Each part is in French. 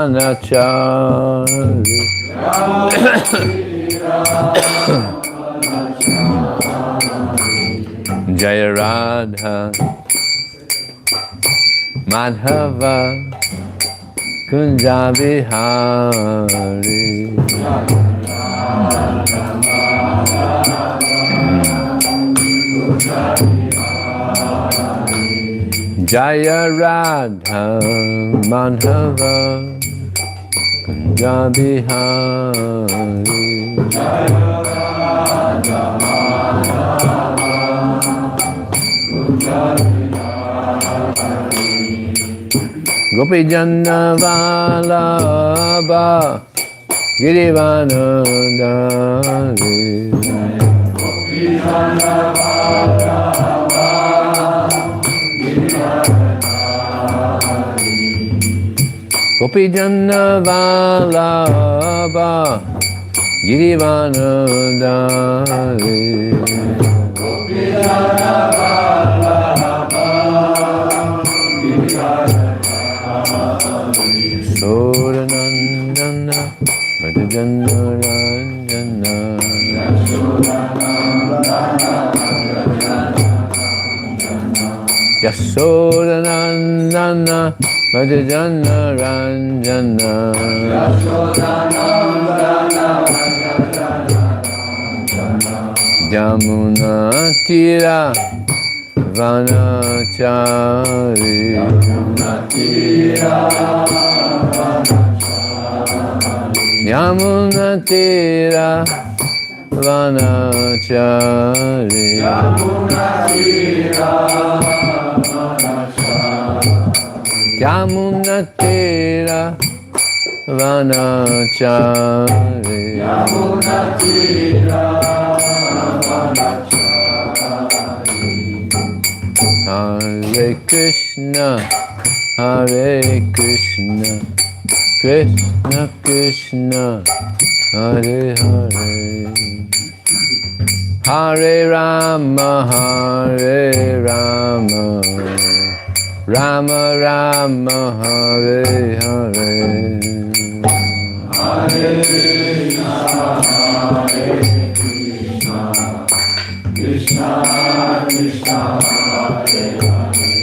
Nachari Jaya Radha Madhava Kunja Bihari Jaya Radha Madhava Kunja Bihari Gopi Janna Vallabha Girivanandari Gopi Janna Vallabha Girivanandari Sodanandana Madhujana Ranjana Yasodanandana Madhujana Ranjana Jamuna Tira Vanachari Yamuna Tira Vanachari Yamuna Tira Vanachari Hare Krishna, Hare Krishna, Krishna Krishna, Hare Hare, Hare Rama, Hare Rama, Rama Rama, Hare Hare, Hare Krishna, Hare Krishna, Krishna Krishna,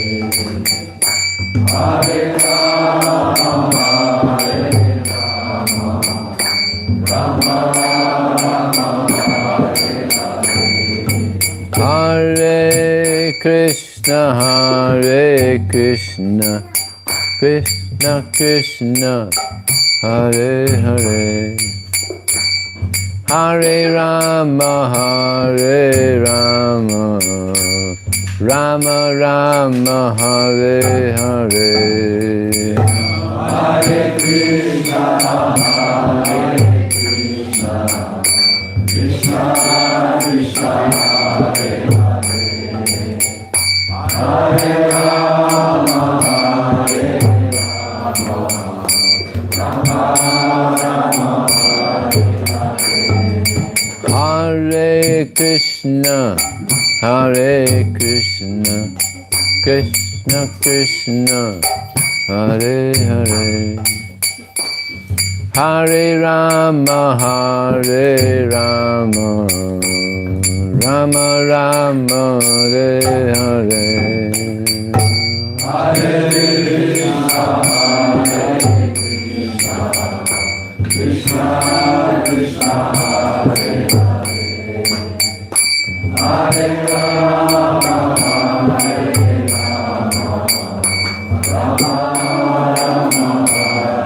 Hare Hare, Hare Rama, Hare Rama, Rama Rama, Hare Hare, Hare Krishna, Hare Krishna, Krishna Krishna, Hare Hare, Hare Rama, Hare Rama, Rama Rama, Hare Hare, Hare Krishna, Hare Krishna, Krishna Krishna, Hare Hare, Hare Rama, Hare Rama, Rama Rama, Hare Krishna, Hare Krishna, Krishna Krishna, Hare Hare, Hare Rama, Hare Rama, Rama Rama, Hare Hare, Hare Krishna, Hare Krishna, Krishna Krishna, Hare Hare Rama, Hare Rama, Rama Rama, Hare Hare,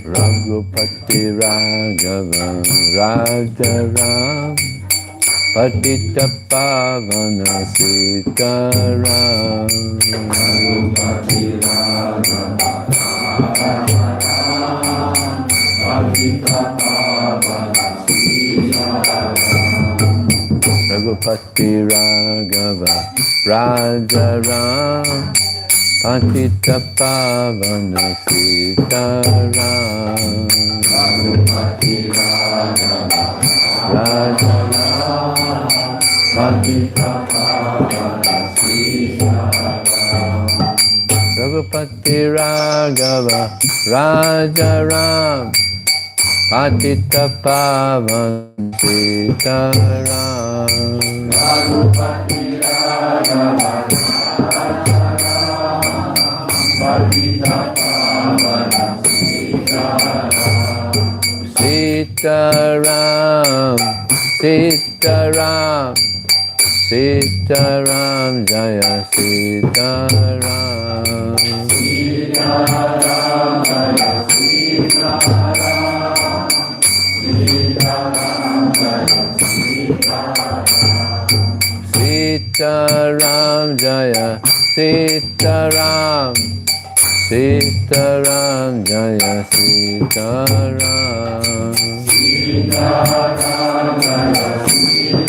Raghupati Raghava Rajaram Patita Pavana Sitaram Raghupati Raghava Rajaram Patita Pavana Sitaram Raghupati Raghava Rajaram Patita Pavana Sitaram Raghupati Raghava Rajaram Patita Pavana Sitaram Raghupati Raghava Raja Ram Patita Pavan Sitaram Raghupati Raghava Raja Ram Patita Pavan Sitaram Sitaram Sitaram Jaya Sitaram Sitaram Jaya Sitaram Sitaram Jaya Sitaram Sitaram Jaya Sitaram Sitaram Jaya Sitaram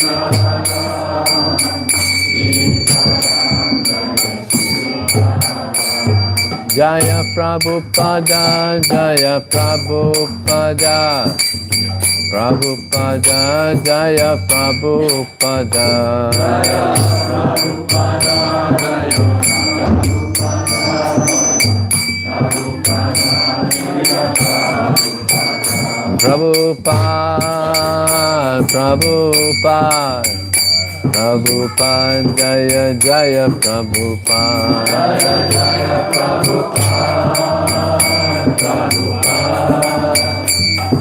Sitaram Jaya Jaya Prabhupada, Jaya Prabhupada, Prabhupada, Jaya Prabhupada, Jaya Prabhupada, Jaya Prabhupada, Prabhupada, Prabhupada, Jaya Jaya Prabhupada, Jaya Jaya Prabhupada, Prabhupada,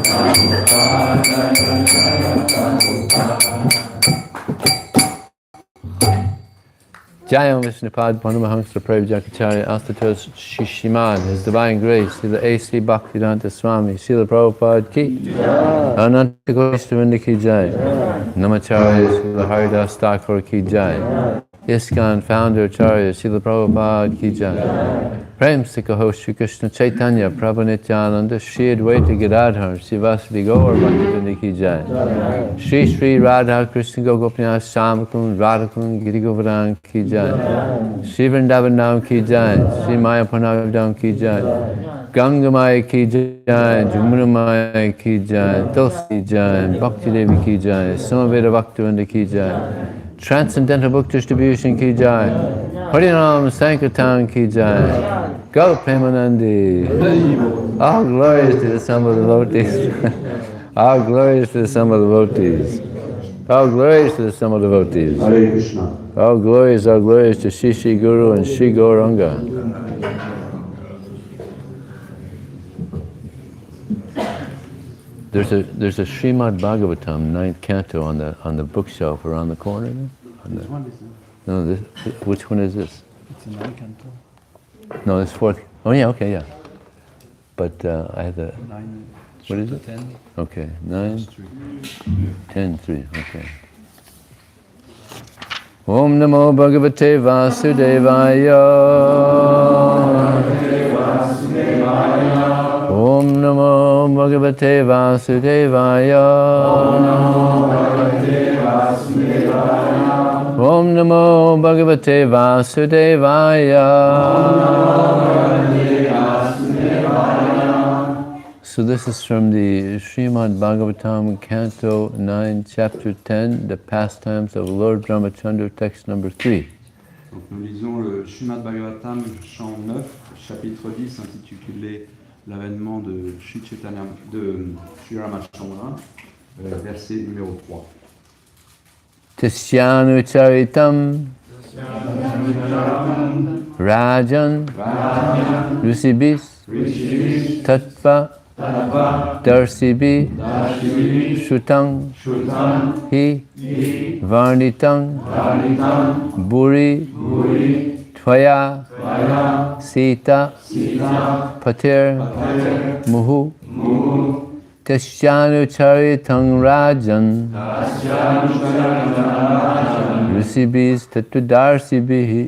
Prabhupada, Jaya Jaya Prabhupada. Jayam Vishnupad Panamahamsa Prabhujakacharya Astatos Shishiman, His Divine Grace, Srila A.C. Bhaktivedanta Swami, Srila Prabhupada Ki, Ananta Gosvaminda Ki Jai, Namacharya Srila Haridas Thakur Ki Jai, ISKCON Founder Acharya Srila Prabhupada Ki Jai, Prem Sikaho Shri Krishna Chaitanya Prabhu Nityananda Shri Advaita Gadadhar Sivasadi Gaur Bhaktivedanta Ki Jai, Shri Shri Radha Krishna Gopinath Samakun Radhakun Giri Govardhan Ki Jai, Shri Vrindavan Dham Ki Jai, Shri Maya Panav Dham Ki Jai, Ganga Maya Ki Jai, Jamuna Maya Ki Jai, Tulsi Ki Jai, Bhakti Devi Ki Jai, Samaveda Bhaktivedanta Ki Jai, Transcendental Book Distribution Ki Jai, Harinam Sankirtan Ki Jai, Go Premanandi. All glories to the sum of the devotees. All glories to the sum of the devotees. All glories to the sum of the devotees. All glories to Shri Shri Guru and Shri Gauranga. There's a Srimad Bhagavatam 9th canto on the bookshelf around the corner. This one is No, which one is this? it's a 9 canto. No, it's 4th. Oh yeah, okay, yeah. But I have the 9. What is it? 10. Okay, 9, 10, 3. Okay. Om Namo Bhagavate Vasudevaya. Om Namo Bhagavate Vasudevaya. Om Namo Bhagavate Vasudevaya. So this is from the Srimad Bhagavatam, Canto 9, Chapter 10, the Pastimes of Lord Ramachandra, text number 3. Donc nous lisons le Srimad Bhagavatam, chant 9, chapitre 10, intitulé L'avènement de Sri Chaitanya, de Sri Ramachandra, verset numéro 3. Tisyanu Charitam Rajan Rusibis Tattva Darsibi Shutang Hi Varnitang Buri Tvaya Sita Patir Muhu Tashyanu Charitang Rajan Risibis Tatudarsibihi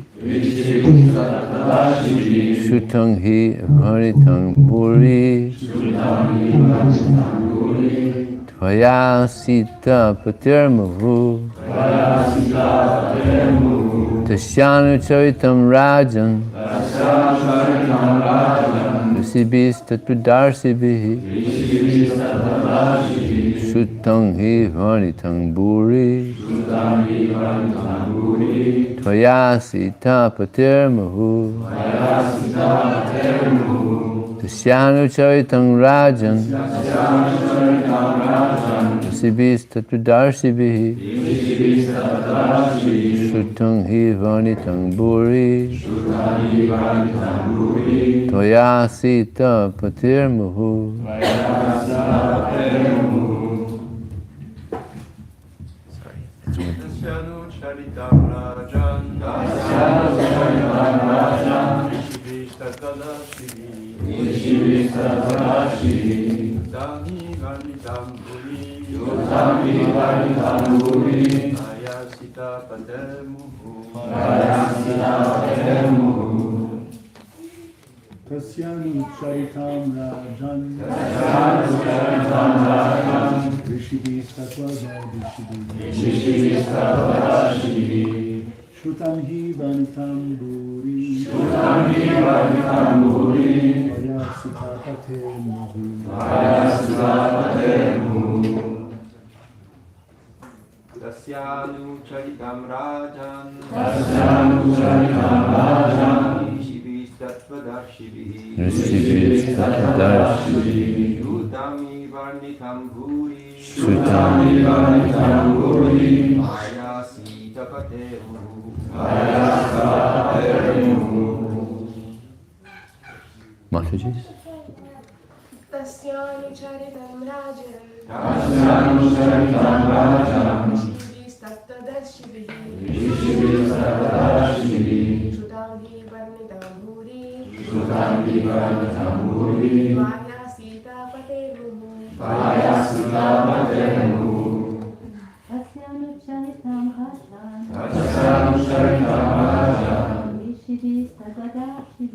Shutang Hi Varnitang Buri Tvaya Sita Patir Muhu Tashyanu Charitam Rajan Risibis Tatudarsibihi Shutang Hi Varnitang Buri Tvaya Sita Patir Muhu Tasyanu Charitam Rajan Sibis Tatrudarsibihi Shutung Hi Varnitam Buri Tvaya Sita Patir Muhu. Tasyanu Charitam Rajan Vishivistadvadashi Dani Varnitam Buri Maya Sita Patermuhu Tasyanu Charitam Rajan Vishivistadvadashi Shrutam hi vanitam buri Maya sita patermuhu Tasyanu Charitam Rajan Vishivistadvadashi Shutami Varnitam Bhuri Maya Sita Patermuhu Mataji's? Tasyanu Charitam Rajan Vishivistadvadashi Shrutangi Varnitam Bhuri Maya Sita Patermuhu Tasyanu Charitam Rajan Vishivistadvadashi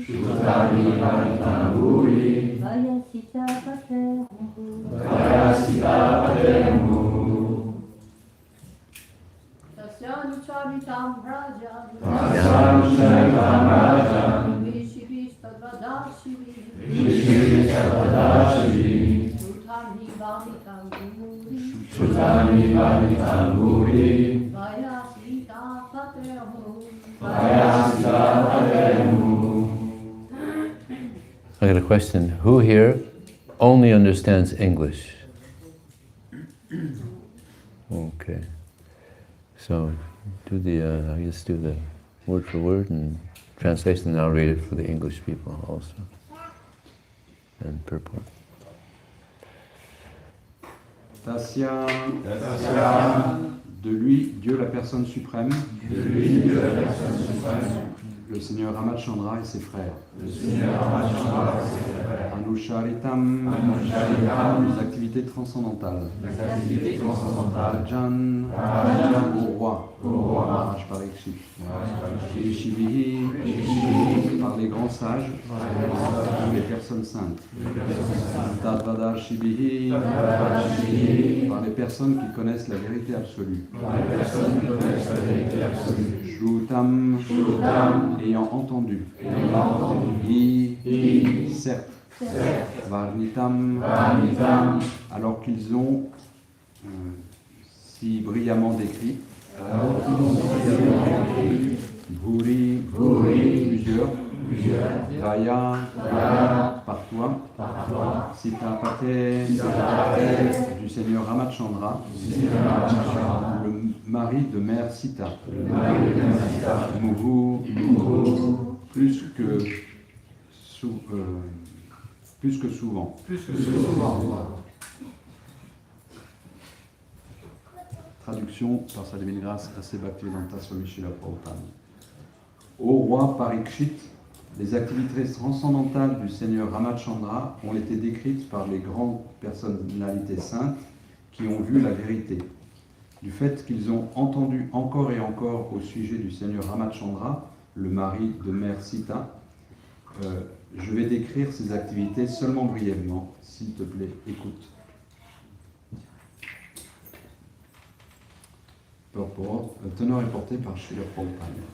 Shrutangi Varnitam Bhuri Maya Sita Patermuhu Tasyanu Charitam Rajan Vishivistadvadashi Shrutangi Varnitam Bhuri Maya Sita Patermuhu I got a question. Who here only understands English? Okay. So do the, I guess do the word for word and translation, and I'll read it for the English people also. And purport. Tasya, de lui, Dieu la personne suprême, le Seigneur Ramachandra et ses frères. Anusharitam, les activités transcendantales. Rajan, au roi. Rajparikshit. Vishivihi, par les grands sages, les personnes saintes. Tadvadashibihi, par les personnes qui connaissent la vérité absolue. Shrutam, ayant entendu. Certes. Varnitam, alors qu'ils ont si brillamment décrit. Bhuri, plusieurs. Vijaya, par toi. Sita Pate, du Seigneur Ramachandra, le mari de mère Sita. Muhu, plus que souvent. Traduction par sa divine grâce assez Bhaktivedanta Swami Srila Prabhupada. Ô roi Parikshit, les activités transcendantales du Seigneur Ramachandra ont été décrites par les grandes personnalités saintes qui ont vu la vérité. Du fait qu'ils ont entendu encore et encore au sujet du Seigneur Ramachandra, le mari de mère Sita, je vais décrire ces activités seulement brièvement. S'il te plaît, écoute. Teneur est porté par Srila Prabhupada.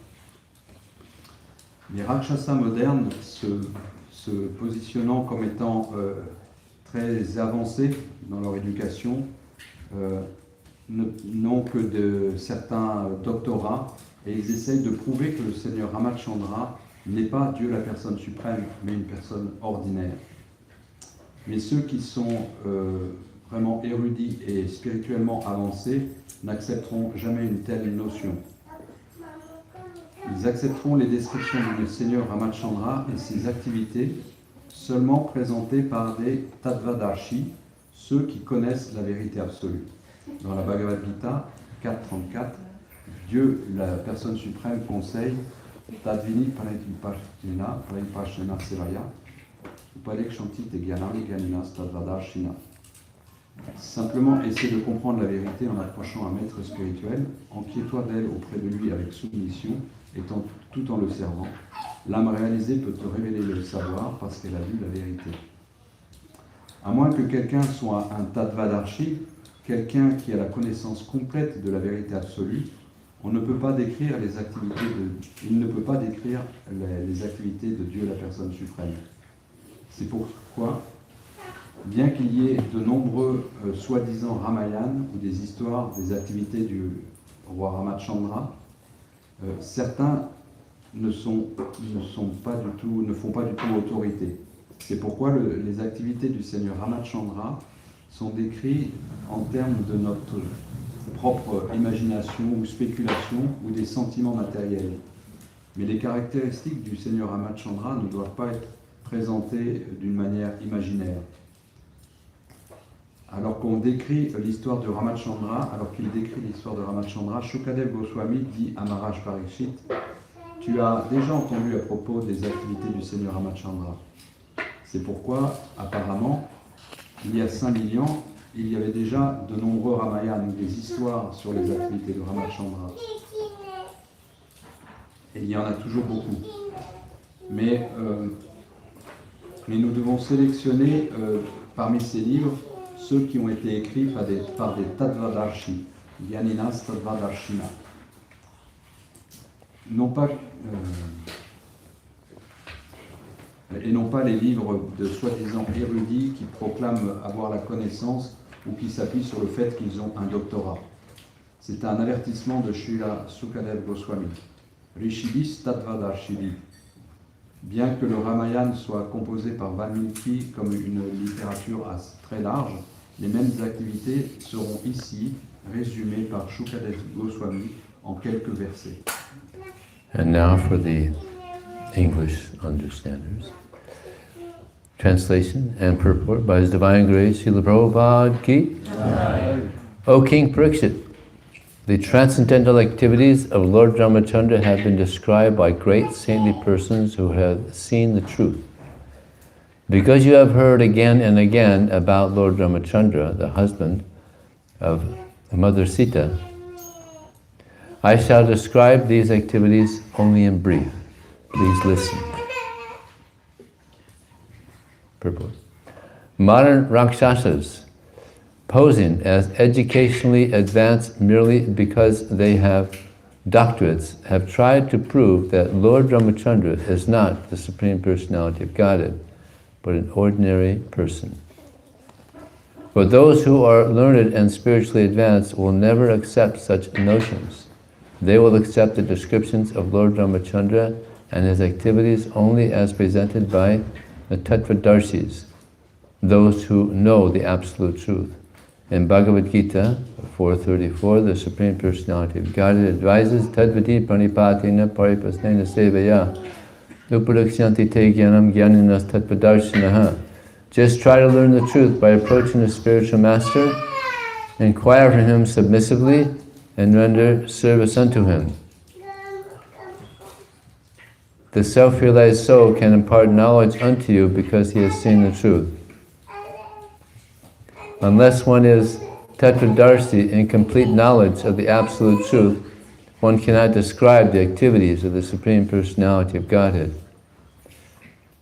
Les Rakshasas modernes se positionnant comme étant très avancés dans leur éducation n'ont que de certains doctorats et ils essayent de prouver que le Seigneur Ramachandra n'est pas Dieu la personne suprême, mais une personne ordinaire. Mais ceux qui sont vraiment érudits et spirituellement avancés n'accepteront jamais une telle notion. Ils accepteront les descriptions du Seigneur Ramachandra et ses activités seulement présentées par des Tattvadarshi, ceux qui connaissent la vérité absolue. Dans la Bhagavad Gita 4.34, Dieu, la personne suprême, conseille Tadvini Pranipashina Pranipashina Sevaya Upalekshanti Te Gyanami Gyaninas Tattvadarshina. Simplement essaie de comprendre la vérité en approchant un maître spirituel, enquiers-toi d'elle auprès de lui avec soumission, tout en le servant. L'âme réalisée peut te révéler le savoir parce qu'elle a vu la vérité. À moins que quelqu'un soit un Tattvadarshi, quelqu'un qui a la connaissance complète de la vérité absolue, on ne peut pas décrire les activités il ne peut pas décrire les activités de Dieu, la personne suprême. C'est pourquoi, bien qu'il y ait de nombreux soi-disant Ramayana ou des histoires des activités du roi Ramachandra, certains ne font pas du tout autorité. C'est pourquoi les activités du Seigneur Ramachandra sont décrites en termes de notre propre imagination ou spéculation ou des sentiments matériels. Mais les caractéristiques du Seigneur Ramachandra ne doivent pas être présentées d'une manière imaginaire. Alors qu'il décrit l'histoire de Ramachandra, Shukadev Goswami dit à Maharaj Parikshit, tu as déjà entendu à propos des activités du Seigneur Ramachandra. C'est pourquoi, apparemment, il y a 5000 ans, il y avait déjà de nombreux Ramayana, des histoires sur les activités de Ramachandra. Et il y en a toujours beaucoup. Mais nous devons sélectionner parmi ces livres ceux qui ont été écrits par des Tattvadarshi, Yaninas Tattvadarshina. Et non pas les livres de soi-disant érudits qui proclament avoir la connaissance ou qui s'appuient sur le fait qu'ils ont un doctorat. C'est un avertissement de Srila Sukadev Goswami. Rishidis Tattvadarshidi. Bien que le Ramayana soit composé par Valmiki comme une littérature très large, les mêmes activités seront ici résumées par Sukadev Goswami en quelques versets. And now for the English understanders. Translation and purport by His Divine Grace, Srila Prabhupada Ki. O King Parikshit, the transcendental activities of Lord Ramachandra have been described by great saintly persons who have seen the truth. Because you have heard again and again about Lord Ramachandra, the husband of Mother Sita, I shall describe these activities only in brief. Please listen. Purport. Modern Rakshasas, posing as educationally advanced merely because they have doctorates, have tried to prove that Lord Ramachandra is not the Supreme Personality of Godhead, but an ordinary person. But those who are learned and spiritually advanced will never accept such notions. They will accept the descriptions of Lord Ramachandra and his activities only as presented by the Tattvadarshis, those who know the absolute truth. In Bhagavad Gita 4.34, the Supreme Personality of Godhead advises Tadvati Pranipatina Paripasnena Sevaya Upadakshanti Te Gyanam Gyaninas Tattvadarshinaha. Just try to learn the truth by approaching the spiritual master, inquire from him submissively, and render service unto him. The self-realized soul can impart knowledge unto you because he has seen the truth. Unless one is Tattvadarshi in complete knowledge of the absolute truth, one cannot describe the activities of the Supreme Personality of Godhead.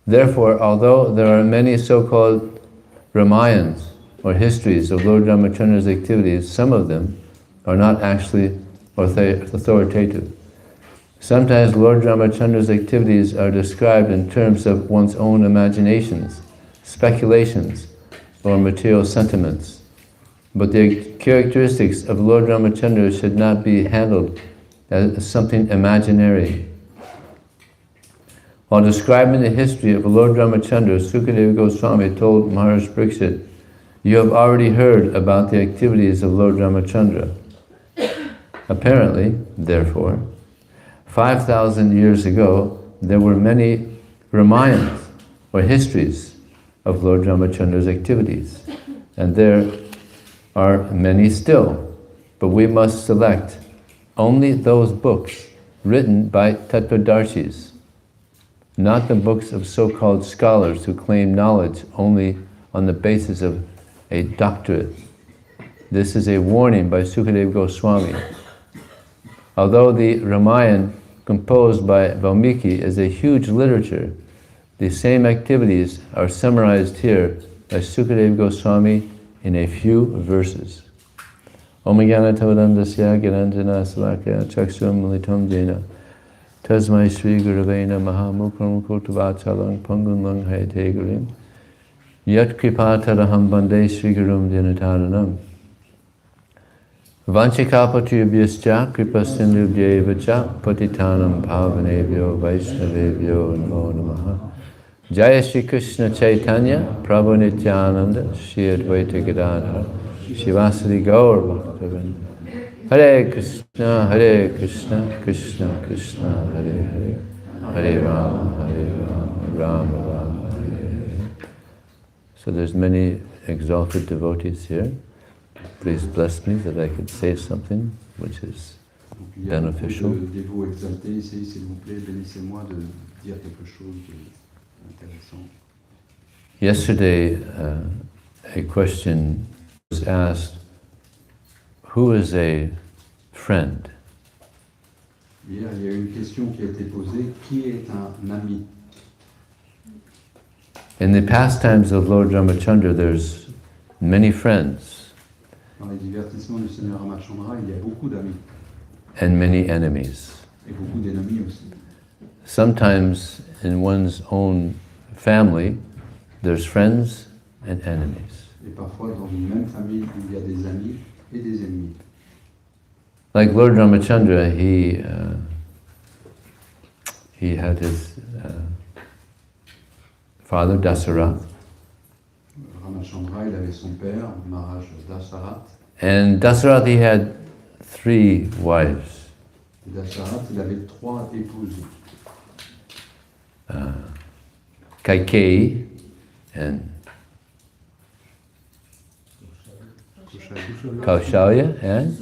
Therefore, although there are many so-called Ramayans or histories of Lord Ramachandra's activities, some of them are not actually authoritative. Sometimes Lord Ramachandra's activities are described in terms of one's own imaginations, speculations, or material sentiments. But the characteristics of Lord Ramachandra should not be handled as something imaginary. While describing the history of Lord Ramachandra, Sukadeva Goswami told Maharaj Parikshit, "You have already heard about the activities of Lord Ramachandra." Apparently, therefore, 5,000 years ago, there were many Ramayans, or histories, of Lord Ramachandra's activities. And there are many still, but we must select only those books written by Tattvadarshis, not the books of so-called scholars who claim knowledge only on the basis of a doctorate. This is a warning by Sukadeva Goswami. Although the Ramayana composed by Valmiki is a huge literature, the same activities are summarized here by Sukadeva Goswami in a few verses. Om Jnana Tamadandasya Gyananjana Salakaya Chaksham Militam Jena Tasmai Sri Gurave Namaha Mukram Kotavachalang Pangun Lang Hayate Gurim Yat Kripataraham Bande Sri Gurum Dyanataranam Vanchikapatubhyascha Kripasindubhyevacha Patitanam Pavanebhyo Vaishnavebhyo Namo Namaha Jaya Shri Krishna Chaitanya Prabhu Nityananda Shri Advaita Gadadhara Shivasadi Gaur Bhaktavinda Hare Krishna Krishna Krishna Hare Hare Hare Rama Rama Rama Hare Hare. So there's many exalted devotees here. Please bless me that I could say something which is beneficial. Dévots exaltés ici, s'il vous plaît, bénissez-moi de dire quelque chose d'intéressant. Yesterday, a question was asked, who is a friend? Hier, il y a eu une question qui a été posée, qui est un ami? In the pastimes of Lord Ramachandra, there's many friends. Dans les divertissements du Seigneur Ramachandra, il y a beaucoup d'amis. And many enemies. Et beaucoup d'ennemis aussi. Sometimes in one's own family, there's friends and enemies. Et parfois, dans une même famille, il y a des amis et des ennemis. Like Lord Ramachandra, he had his father Dasarath. Ramachandra, il avait son père, Maharaj Dasarath. And Dasarath, he had 3 wives. Et Dasarath, il avait 3 épouses. Kaikeyi and Kaushalya and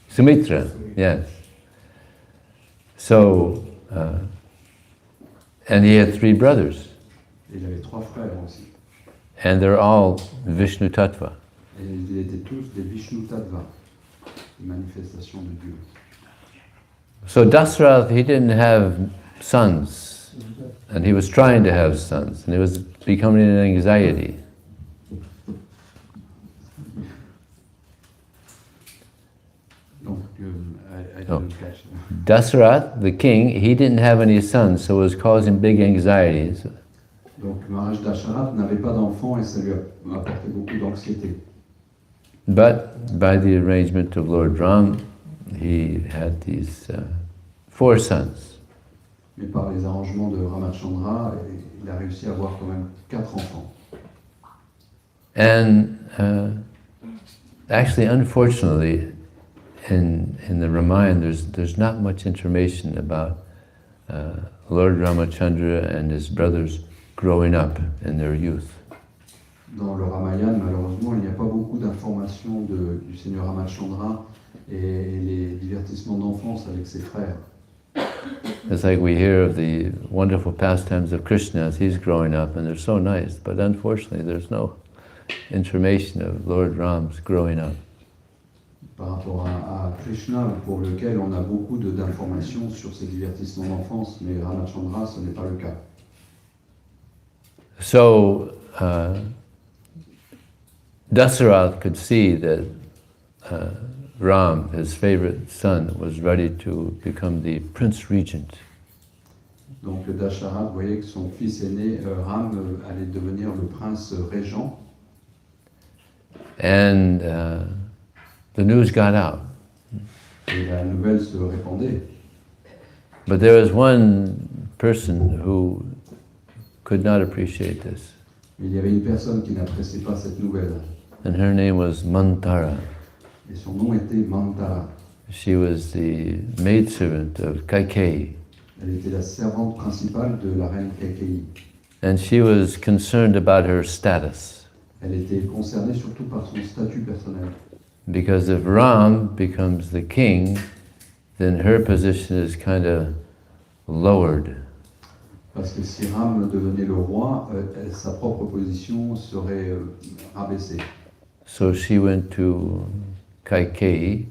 Sumitra, yes. So, and he had 3 brothers. Et il avait 3 frères aussi. And they're all Vishnu Tattva. Et ils étaient tous des Vishnu Tattva, des manifestations de Dieu. So Dasarath, he didn't have sons, and he was trying to have sons, and it was becoming an anxiety. Donc, I didn't catch that. Dasarath, the king, he didn't have any sons, so it was causing big anxieties. Donc, Maharaj Dasarath n'avait pas d'enfant et ça lui a apporté beaucoup d'anxiété. But by the arrangement of Lord Ram, he had these 4 sons. Mais par les arrangements de Ramachandra, il a réussi à avoir quand même 4 enfants. And actually, unfortunately, in the Ramayana, there's not much information about Lord Ramachandra and his brothers growing up in their youth. Dans le Ramayana, malheureusement, il n'y a pas beaucoup d'informations du Seigneur Ramachandra et les divertissements d'enfance avec ses frères. It's like we hear of the wonderful pastimes of Krishna as he's growing up, and they're so nice, but unfortunately there's no information of Lord Ram's growing up. Par rapport à Krishna, pour lequel on a beaucoup d'informations sur ses divertissements d'enfance, mais Ramachandra, ce n'est pas le cas. So, Dasarath could see that Ram, his favorite son, was ready to become the prince regent. Donc Dasarath voyait que son fils aîné, Ram, allait devenir le prince régent. And the news got out. Et la nouvelle se répandait. But there was one person who could not appreciate this. Mais il y avait une personne qui n'appréciait pas cette nouvelle. And her name was Mantara. Et son nom était Mantara. She was the maidservant of Kaikeyi. Elle était la servante principale de la reine Kaikeyi. And she was concerned about her status. Elle était concernée surtout par son statut personnel. Because if Ram becomes the king, then her position is kind of lowered. Parce que si Ram devenait le roi, sa propre position serait rabaissée. So she went to Kaikeyi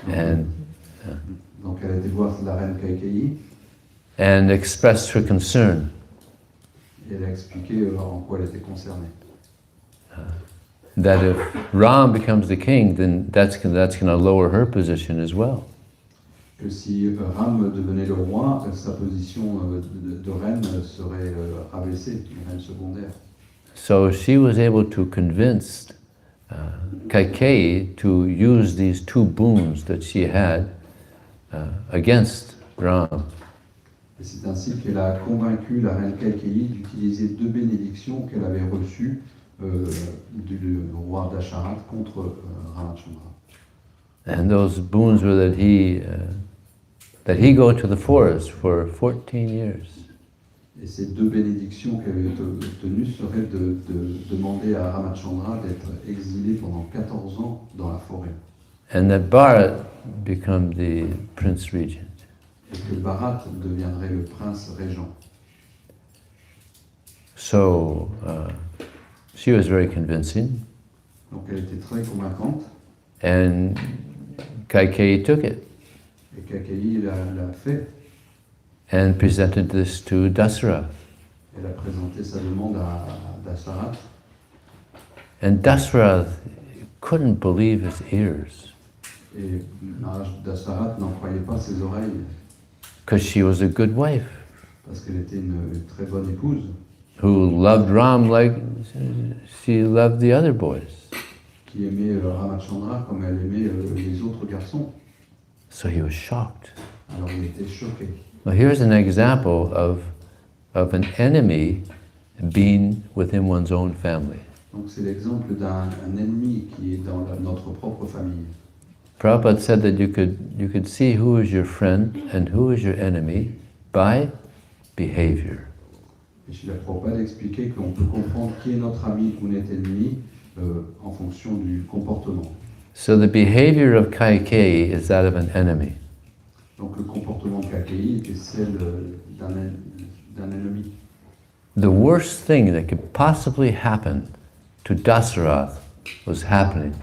and Donc elle a été voir la reine Kaikeyi and expressed her concern. et elle a expliqué en quoi elle était concernée. That if Ram becomes the king, then that's going to lower her position as well. Que si Ram devenait le roi, sa position de reine serait rabaissée, une reine secondaire. So she was able to convince Kaikeyi to use these two boons that she had against Ram. Et c'est ainsi qu'elle a convaincu la reine Kaikeyi d'utiliser deux bénédictions qu'elle avait reçues du roi d'Asharat contre Ramachandra. And those boons were that he go to the forest for 14 years. Et ces deux bénédictions qu'elle avait obtenues seraient de demander à Ramachandra d'être exilé pendant 14 ans dans la forêt. And that Bharat become the prince regent. Et que Bharat deviendrait le prince régent. So she was very convincing, Donc elle était très convaincante and Kaikeyi took it et Kaikeyi l'a fait. and presented this to Dasarath. Elle a présenté sa demande à Dasharat And Dasarath couldn't believe his ears, et Dasharat n'en croyait pas ses oreilles because she was a good wife parce qu'elle était une très bonne épouse who loved Ram like she loved the other boys. qui aimait Ramachandra comme elle aimait les autres garçons. So he was shocked. Alors il était choqué. Well, here's an example of an enemy being within one's own family. Donc c'est l'exemple d'un ennemi qui est dans notre propre famille. Prabhupada said that you could see who is your friend and who is your enemy by behavior. Et Srila Prabhupada expliquait qu'on peut comprendre qui est notre ami ou notre ennemi en fonction du comportement. So the behavior of Kaikeyi is that of an enemy. Donc le comportement de Kaikeyi était celle d'un ennemi. The worst thing that could possibly happen to Dasarath was happening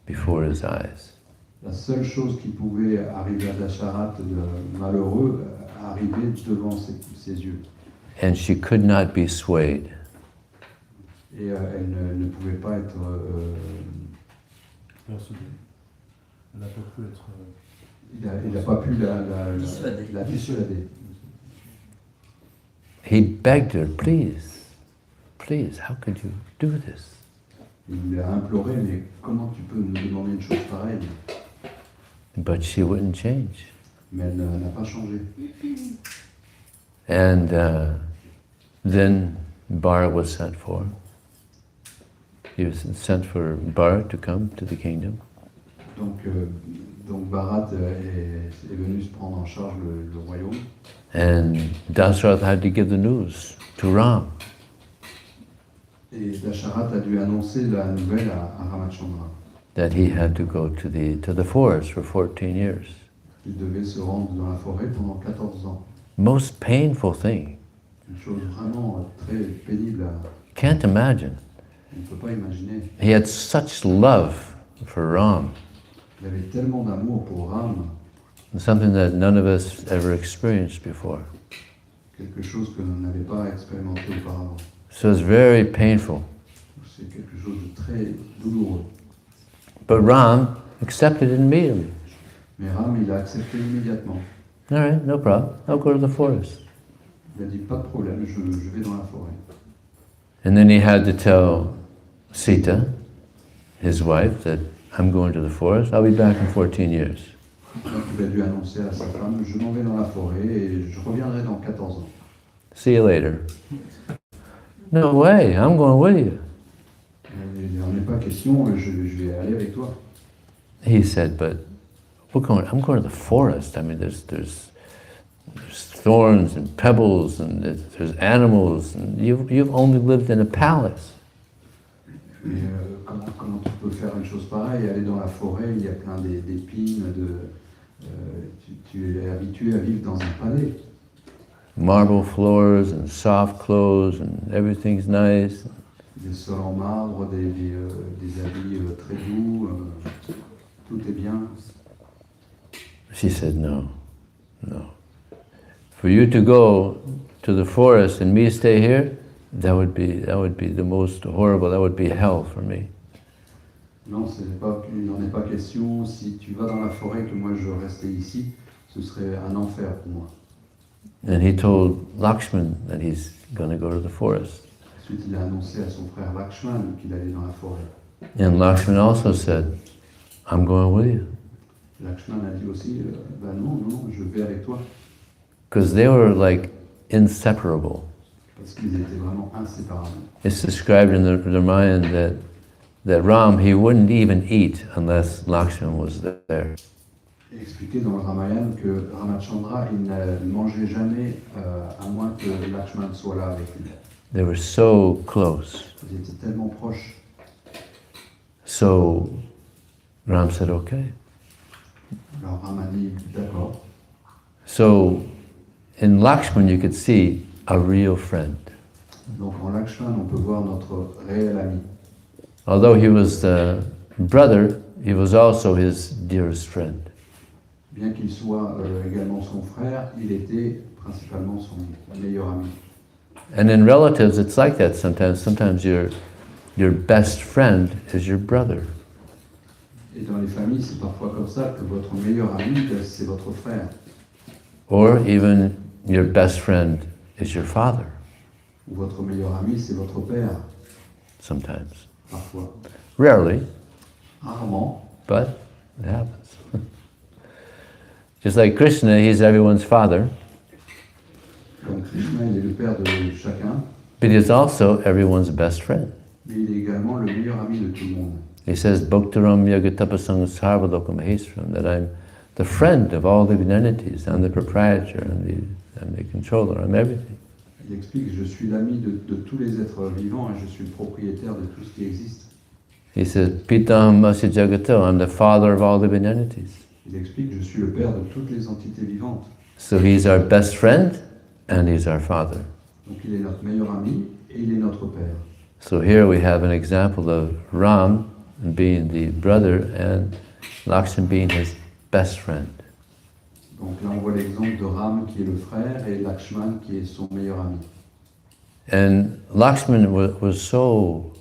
before his eyes. La seule chose qui pouvait arriver à Dasharat de malheureux arrivait devant ses yeux. And she could not be swayed. Et elle ne pouvait pas être... Persuadé. Elle n'a pas pu être. il n'a pas pu la dissuader. He begged her, please, how could you do this? Il lui a imploré, mais comment tu peux me demander une chose pareille? But she wouldn't change. Mais elle n'a pas changé. And then Bar was sent for. He was sent for Bar to come to the kingdom. Donc Bharat est venu se prendre en charge le royaume. And Dasarath had to give the news to Ram. Et Dasharat a dû annoncer la nouvelle à Ramachandra. That he had to go to the forest for 14 years. Il devait se rendre dans la forêt pendant 14 ans. Most painful thing. Une chose vraiment très pénible Can't imagine. on ne peut pas imaginer. He had such love for Ram. Il avait tellement d'amour pour Ram, Something that none of us ever experienced before. quelque chose que l'on n'avait pas expérimenté auparavant. So it's very painful. C'est quelque chose de très douloureux. But Ram accepted it immediately. Mais Ram, il a accepté immédiatement. All right, no problem. I'll go to the forest. Il a dit, pas de problème, je vais dans la forêt. And then he had to tell Sita his wife that I'm going to the forest, I'll be back in 14 years. Donc il a dû annoncer à sa femme, je m'en vais dans la forêt et je reviendrai dans 14 ans. See you later. No way, I'm going with you. Il n'en est pas question, je vais aller avec toi. He said, but I'm going to the forest. I mean, there's thorns and pebbles and there's animals and you've only lived in a palace. Mais comment tu peux faire une chose pareille, aller dans la forêt, il y a plein d'épines, tu es habitué à vivre dans un palais. Marble floors and soft clothes and everything's nice. Des sols en marbre, des habits très doux, tout est bien. She said, no. For you to go to the forest and me stay here, that would be the most horrible, that would be hell for me. Non, il n'en est pas question. Si tu vas dans la forêt, que moi je restais ici, ce serait un enfer pour moi. And he told Lakshman that he's going to go to the forest. Ensuite, il a annoncé à son frère Lakshman qu'il allait dans la forêt. And Lakshman also said, I'm going with you. Lakshman a dit aussi, non, je vais avec toi. Because they were like inseparable. Parce qu'ils étaient vraiment inséparables. It's described in the Ramayana that Ram, he wouldn't even eat unless Lakshman was there. Il est expliqué dans le Ramayana que Ramachandra, il ne mangeait jamais à moins que Lakshman soit là avec lui. They were so close. Ils étaient tellement proches. So Ram said, okay. Alors Ram a dit, d'accord. So in Lakshman you could see a real friend. Donc en Lakshman, on peut voir notre réel ami. Although he was the brother, he was also his dearest friend. Bien qu'il soit également son frère, il était principalement son meilleur ami. And in relatives, it's like that sometimes. Sometimes your best friend is your brother. Et dans les familles, c'est parfois comme ça que votre meilleur ami, c'est votre frère. Or even your best friend is your father, Ou votre meilleur ami, c'est votre père, sometimes. parfois. Rarely, Rarement. but it happens. Just like Krishna, he's everyone's father, Comme Krishna, il est le père de chacun, but he's also everyone's best friend. mais il est également le meilleur ami de tout le monde. He says, Bhaktaram Yagatapasang Sarvaloka Maheswaram, that I'm the friend of all living entities. I'm the proprietor, I'm the controller, I'm everything. Il explique, je suis l'ami de tous les êtres vivants et je suis le propriétaire de tout ce qui existe. He says, Pitaham Asya Jagato, I'm the father of all living entities. Il explique, je suis le père de toutes les entités vivantes. So he's our best friend and he's our father. Donc il est notre meilleur ami et il est notre père. So here we have an example of Ram being the brother and Lakshman being his best friend. Donc là on voit l'exemple de Ram qui est le frère et Lakshman qui est son meilleur ami. And Lakshman was so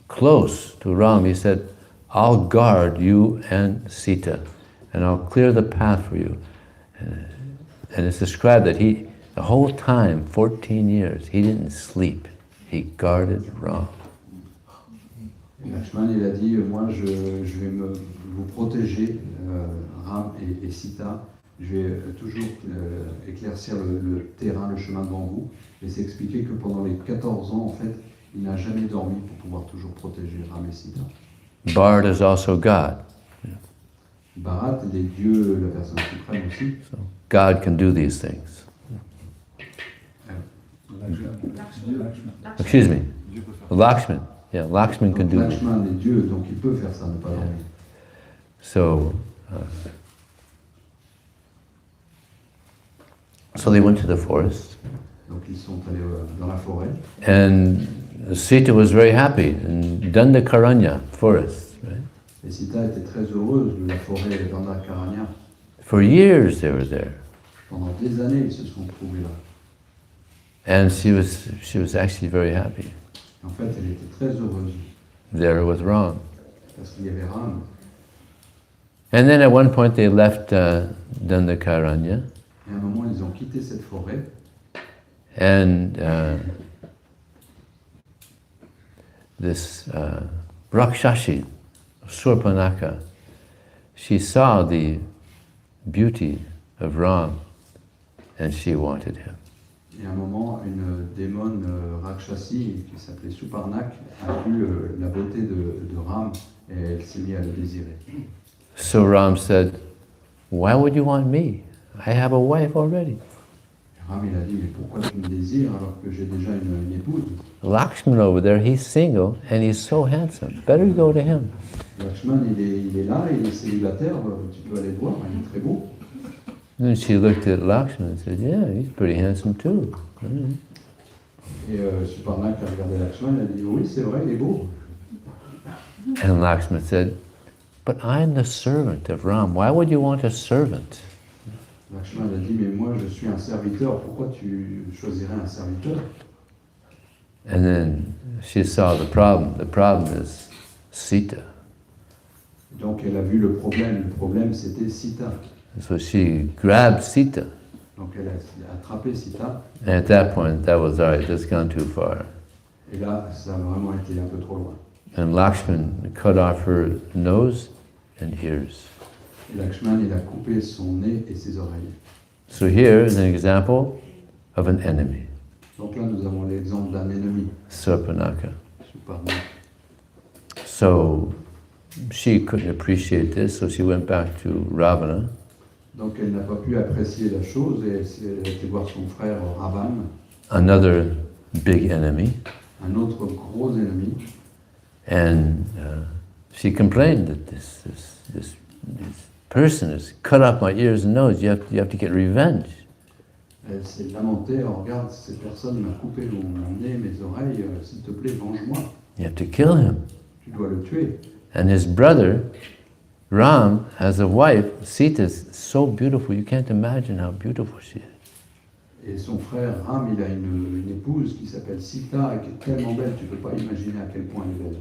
close to Ram, he said, I'll guard you and Sita, and I'll clear the path for you. And it's described that the whole time, 14 years, he didn't sleep. He guarded Ram. Et Lakshman il a dit, moi je vais vous protéger, Ram et Sita, je vais toujours éclaircir le terrain, le chemin devant vous. Et c'est expliqué que pendant les 14 ans, en fait, il n'a jamais dormi pour pouvoir toujours protéger Ram et Sita. Bard is also God. Bharat, il est Dieu, la personne suprême aussi. So God can do these things. Excuse me. Lakshman. Yeah, Lakshman can Donc do this. Lakshman est Dieu, donc il peut faire ça, ne pas dormir. So they went to the forest. Donc ils sont allés dans la forêt. And Sita was very happy in Dandakaranya forest, right? Et Sita était très heureuse de la forêt d'Andakaranya. For years they were there. Pendant des années, ils se sont trouvés là. And she was actually very happy En fait, elle était très heureuse there with Ram. parce qu'il y avait Ram. And then at one point they left Dandakaranya, Et à un moment, ils ont quitté cette forêt. and this Rakshashi, Surpanaka, she saw the beauty of Ram and she wanted him. Et à un moment, une démone Rakshasi qui s'appelait Suparnak a vu la beauté de Ram et elle s'est mise à le désirer. So Ram said, "Why would you want me? I have a wife already." Et Ram il a dit mais pourquoi tu me désires alors que j'ai déjà une épouse? Lakshman over there, he's single and he's so handsome. Better go to him. Lakshman il est là, il est célibataire, tu peux aller le voir, il est très beau. And she looked at Lakshman and said, "Yeah, he's pretty handsome too." Et Suparnak a regardé Lakshman et a dit oui c'est vrai il est beau. And Lakshman said, "But I'm the servant of Ram. Why would you want a servant?" Lakshman a dit mais moi je suis un serviteur, pourquoi tu choisirais un serviteur? And then she saw the problem. The problem is Sita. Donc elle a vu le problème c'était Sita. So she grabbed Sita. Donc elle a attrapé Sita. And at that point, that was, all right, that's gone too far. Et là, ça a vraiment été un peu trop loin. And Lakshman cut off her nose and ears. Et Lakshman, il a coupé son nez et ses oreilles. So here is an example of an enemy, Donc là, nous avons l'exemple d'un ennemi, Surpanaka. Suparnak. So she couldn't appreciate this, so she went back to Ravana. Donc elle n'a pas pu apprécier la chose et elle a été voir son frère Ravan, Another big enemy, un autre gros ennemi. and she complained that this person has cut off my ears and nose. You have to get revenge. Elle s'est lamentée, oh, regarde, cette personne m'a coupé mon nez, mes oreilles, s'il te plaît, venge-moi. You have to kill him. Tu dois le tuer. And his brother, Ram, has a wife. Sita is so beautiful. You can't imagine how beautiful she is. Et son frère Ram, il a une épouse qui s'appelle Sita et qui est tellement belle, tu ne peux pas imaginer à quel point elle est belle.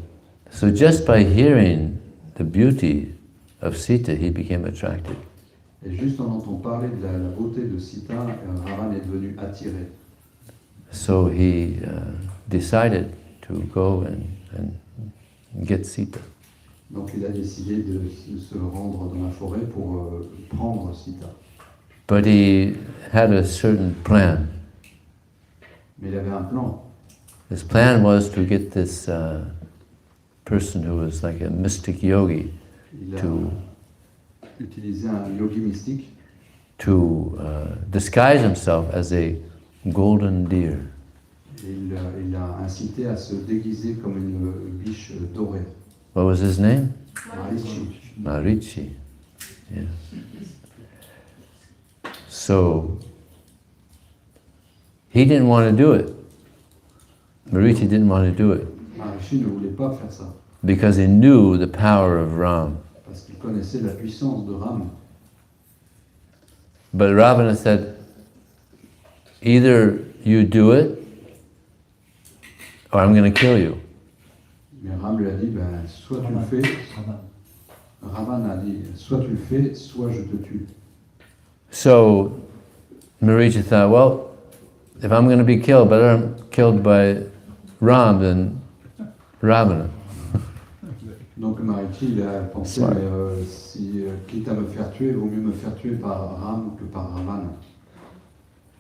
So just by hearing the beauty of Sita, he became attracted. Et juste en entendant parler de la beauté de Sita, Ravan est devenu attiré. So he decided to go and get Sita. Donc il a décidé de se rendre dans la forêt pour prendre Sita. But he had a certain plan. Mais il avait un plan. His plan was to get this person who was like a mystic yogi Il a to utilisé un yogi mystique disguise himself as a golden deer. et il a incité à se déguiser comme une biche dorée. What was his name? Marichi. Marichi. Yeah. So he didn't want to do it. Marichi didn't want to do it Marichi ne voulait pas faire ça because he knew the power of Ram. parce qu'il connaissait la puissance de Ram. But Ravana said, either you do it or I'm going to kill you. Mais Ram lui a dit, ben, soit tu le fais, Ravan a dit, soit tu le fais, soit je te tue. So Marichi thought, well, if I'm going to be killed, but I'm killed by Ram, then Ravana. Donc Marichi, il a pensé, Ouais. mais si, quitte à me faire tuer, il vaut mieux me faire tuer par Ram que par Ravan.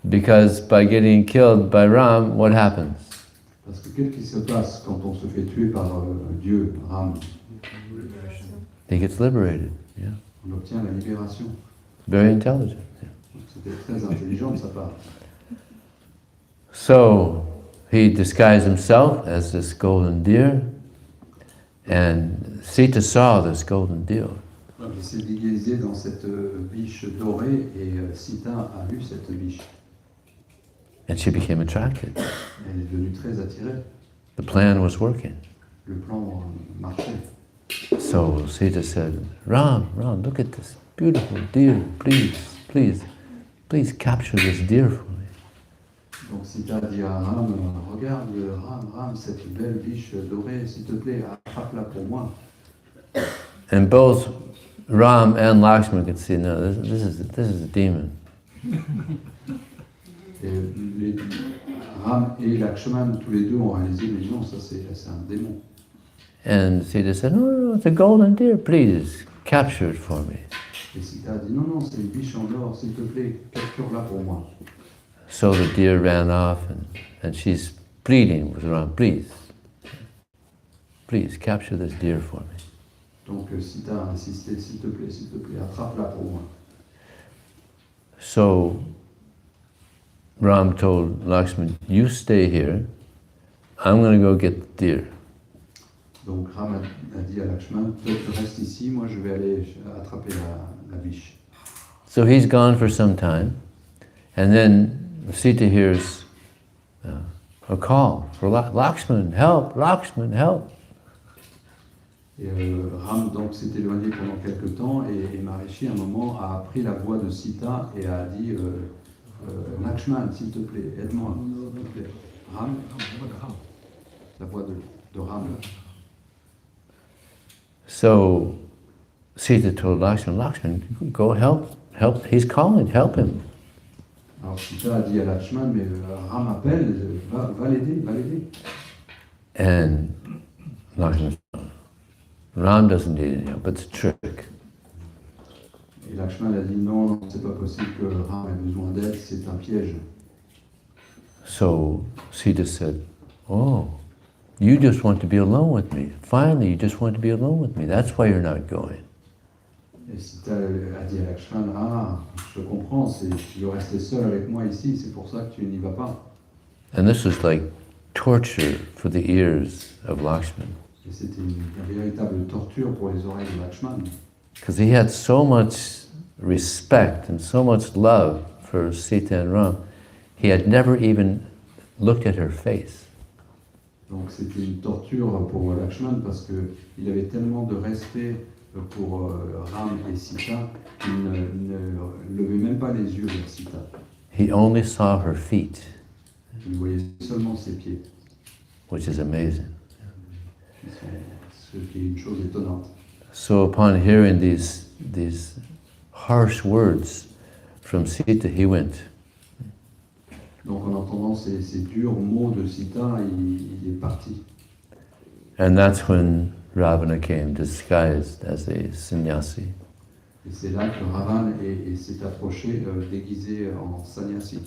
Because by getting killed by Ram, what happens? Parce que qu'est-ce qui se passe quand on se fait tuer par Dieu, Ram? He gets liberated. Yeah. On obtient la libération. Very intelligent. Yeah. Donc, c'était très intelligent de sa part. So he disguised himself as this golden deer, and Sita saw this golden deer. Donc, il s'est déguisé dans cette biche dorée et Sita a vu cette biche. And she became attracted. Elle est devenue très attirée. The plan was working. Le plan marchait. So Sita said, Ram, look at this beautiful deer. Please capture this deer for me. Donc Sita dit à Ram, regarde Ram, cette belle biche dorée, s'il te plaît, attrape-la pour moi. And both Ram and Lakshman could see, no, this is a demon. Et Ram et Lakshman, tous les deux ont réalisé, mais non, ça c'est un démon. And Sita said, "No, it's a golden deer, please capture it for me." Et Sita a dit, non, non, c'est une biche en or, s'il te plaît, capture-la pour moi. So the deer ran off and she's pleading with Ram, please capture this deer for me. Donc Sita a insisté, s'il te plaît, attrape-la pour moi. So Ram told Lakshman, you stay here, I'm going to go get the deer. Donc Ram a dit à Lakshman, toi tu restes ici, moi je vais aller attraper la biche. So he's gone for some time, and then Sita hears a call for Lakshman, help, Lakshman, help. Et Ram donc s'est éloigné pendant quelque temps et Maharishi à un moment a pris la voix de Sita et a dit Lakshman, s'il te plaît, aide-moi, s'il te plaît. Ram, la voix de Ram. So Sita told Lakshman, go help, he's calling, help him. Alors Sita a dit à Lakshman, mais Ram appelle, va l'aider. And Lakshman said, Ram doesn't need any help, it's a trick. Et Lakshman a dit, non, c'est pas possible que Ram ait besoin d'aide, c'est un piège. So Sita said, oh, you just want to be alone with me. Finally, you just want to be alone with me. That's why you're not going. Et Sita a dit à Lakshman, je comprends, tu veux rester seul avec moi ici, c'est pour ça que tu n'y vas pas. And this was like torture for the ears of Lakshman. Et c'était une véritable torture pour les oreilles de Lakshman. Because he had so much respect and so much love for Sita and Ram, he had never even looked at her face. Donc c'était une torture pour Lakshman parce qu'il avait tellement de respect pour Ram et Sita qu'il ne levait même pas les yeux vers Sita. He only saw her feet, Il voyait seulement ses pieds, which is amazing. ce qui est une chose étonnante. So upon hearing these harsh words from Sita, he went. Donc en entendant ces durs mots de Sita, il est parti. And that's when Ravana came, disguised as a sannyasi. Et c'est là que Ravan s'est approché déguisé en sannyasi.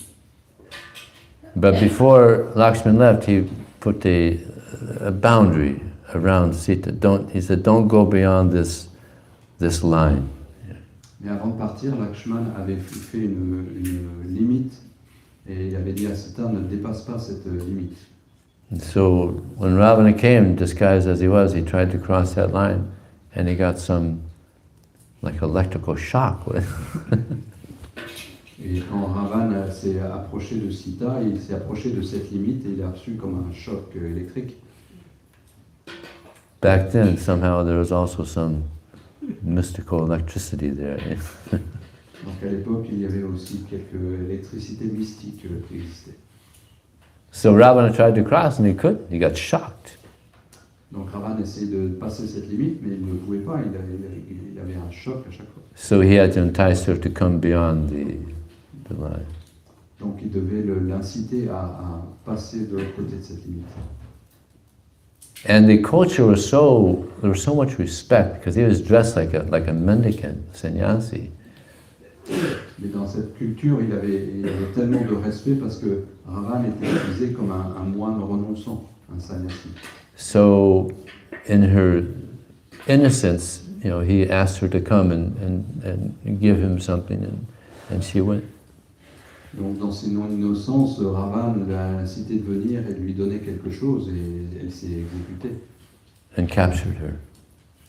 But before Lakshman left, he put a boundary around Sita. He said, don't go beyond this line. Mais avant de partir, Lakshman avait fait une limite et il avait dit à Sita, ne dépasse pas cette limite. And so when Ravana came, disguised as he was, he tried to cross that line, and he got some like electrical shock. Et quand Ravan s'est approché de Sita, il s'est approché de cette limite et il a reçu comme un choc électrique. Back then, somehow there was also some mystical electricity there. Donc à l'époque, il y avait aussi quelques électricités mystiques qui existaient. So Ravana tried to cross and he couldn't. He got shocked. Donc Ravan essayait de passer cette limite, mais il ne pouvait pas, il avait un choc à chaque fois. So he had to entice her to come beyond the line. Donc il devait l'inciter à passer de l'autre côté de cette limite. And the culture was there was so much respect because he was dressed like a mendicant, sannyasi. Mais dans cette culture, il avait tellement de respect parce que Ravan était utilisé comme un moine renonçant, un sannyasi. So, in her innocence, he asked her to come and give him something, and she went. Donc, dans ses non-innocences, Ravan l'a incité de venir et de lui donner quelque chose, et elle s'est exécutée. And captured her.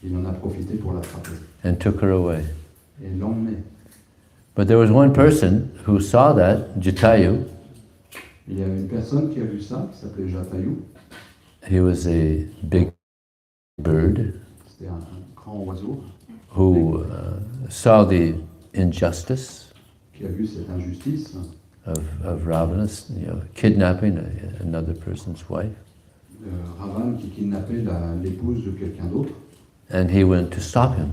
Il en a profité pour l'attraper. And took her away. Et l'emmener. But there was one person who saw that, Jatayu. Il y avait une personne qui a vu ça, qui s'appelait Jatayu. He was a big bird. C'était un grand oiseau. Who saw the injustice. Qui a vu cette injustice. Of Ravana, kidnapping another person's wife. Ravan qui kidnappait l'épouse de quelqu'un d'autre. And he went to stop him.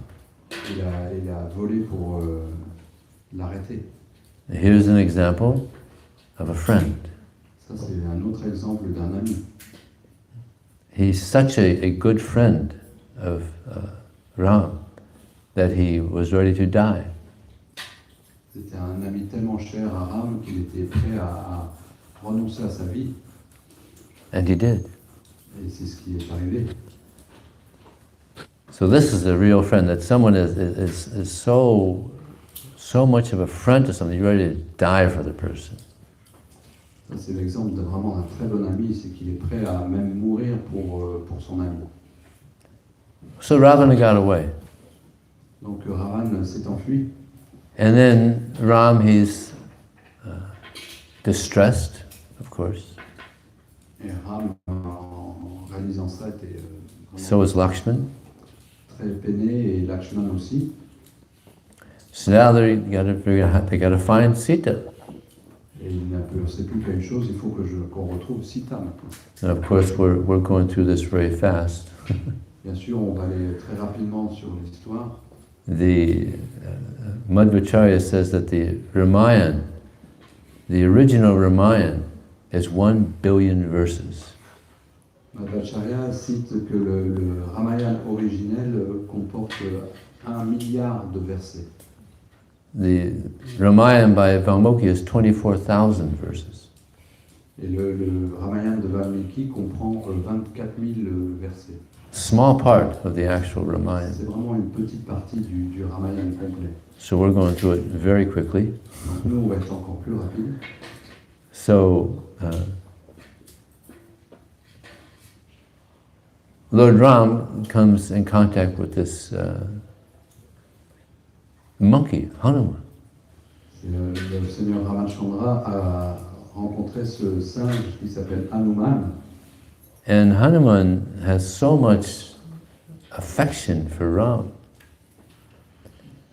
Il a volé pour l'arrêter. Here's an example of a friend. Ça, c'est un autre exemple d'un ami. He's such a good friend of Ram that he was ready to die. C'était un ami tellement cher à Ram qu'il était prêt à renoncer à sa vie. And he did. Et c'est ce qui est arrivé. So this is a real friend, that someone is so much of a friend to something, you're ready to die for the person. Ça, c'est l'exemple de vraiment un très bon ami, c'est qu'il est prêt à même mourir pour son ami. So Ravana got away. Donc Ravan s'est enfui. And then Ram, he's distressed, of course. Et Ram, en réalisant ça, était So is Lakshman. très peiné, et Lakshman aussi. So now they got to find Sita. Et il ne sait plus qu'à une chose, il faut qu'on retrouve Sita maintenant. And of course, we're going through this very fast. Bien sûr, on va aller très rapidement sur l'histoire. The Madhvacharya says that the Ramayana, the original Ramayana, is 1 billion verses. Madhvacharya cite que le Ramayana originel comporte 1 milliard de versets. The Ramayana by Valmiki is 24,000 verses. Et le Ramayana de Valmiki comprend 24 000 versets. Small part of the actual Ramayana. C'est vraiment une petite partie du Ramayana complet. So we're going through it very quickly. Donc nous, on va être encore plus rapide. So Lord Ram comes in contact with this monkey, Hanuman. Le Seigneur Ramachandra a rencontré ce singe qui s'appelle Hanuman. And Hanuman has so much affection for Ram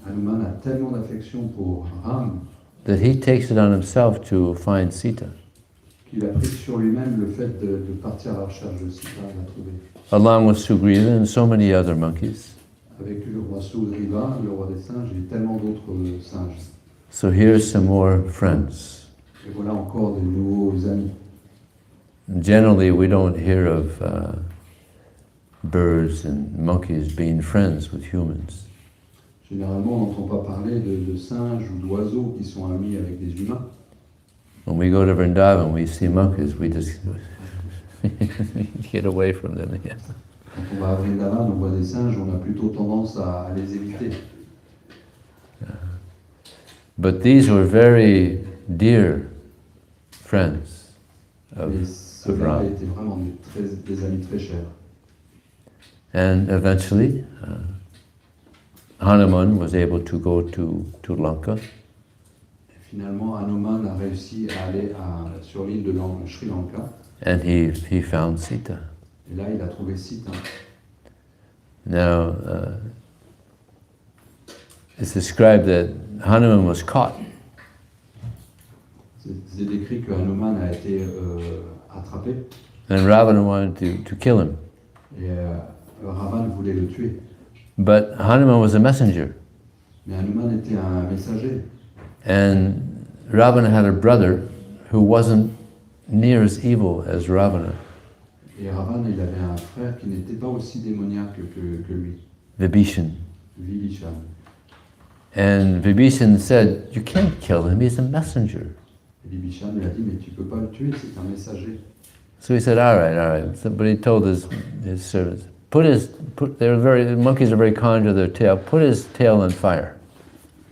Hanuman a tellement d'affection pour Ram that he takes it on himself to find Sita, qu'il a pris sur lui-même le fait de partir à la recherche de Sita et la trouver. along with Sugriva and so many other monkeys. Avec le roi Sugriva, le roi des singes, et tellement d'autres singes. So here's some more friends. Et voilà encore de nouveaux amis. Generally, we don't hear of birds and monkeys being friends with humans. Généralement, on n'entend pas parler de singes ou d'oiseaux qui sont amis avec des humains. When we go to Vrindavan, we see monkeys, we just get away from them again. Quand on va à Vrindavan, on voit des singes, on a plutôt tendance à les éviter. But these were very dear friends of Mais ceux-là Ram. étaient vraiment des amis très chers. And eventually, Hanuman was able to go to Lanka, Et finalement, Hanuman a réussi à aller sur l'île de Sri Lanka. and he found Sita. Et là, il a trouvé Sita. Now, it's described that Hanuman was caught, C'est décrit que Hanuman a été attrapé. and Ravana wanted to kill him. Et Ravan voulait le tuer. But Hanuman was a messenger, Mais Hanuman était un messager. and Ravana had a brother who wasn't near as evil as Ravana, Et Ravan, il avait un frère qui n'était pas aussi démoniaque que lui, Vibhishan. Vibhishan. And Vibhishan said, "You can't kill him, he's a messenger." Et Vibhishan lui a dit, mais tu peux pas le tuer, c'est un messager. So he said, all right. So, but he told his servants, the monkeys are very kind to their tail, put his tail on fire.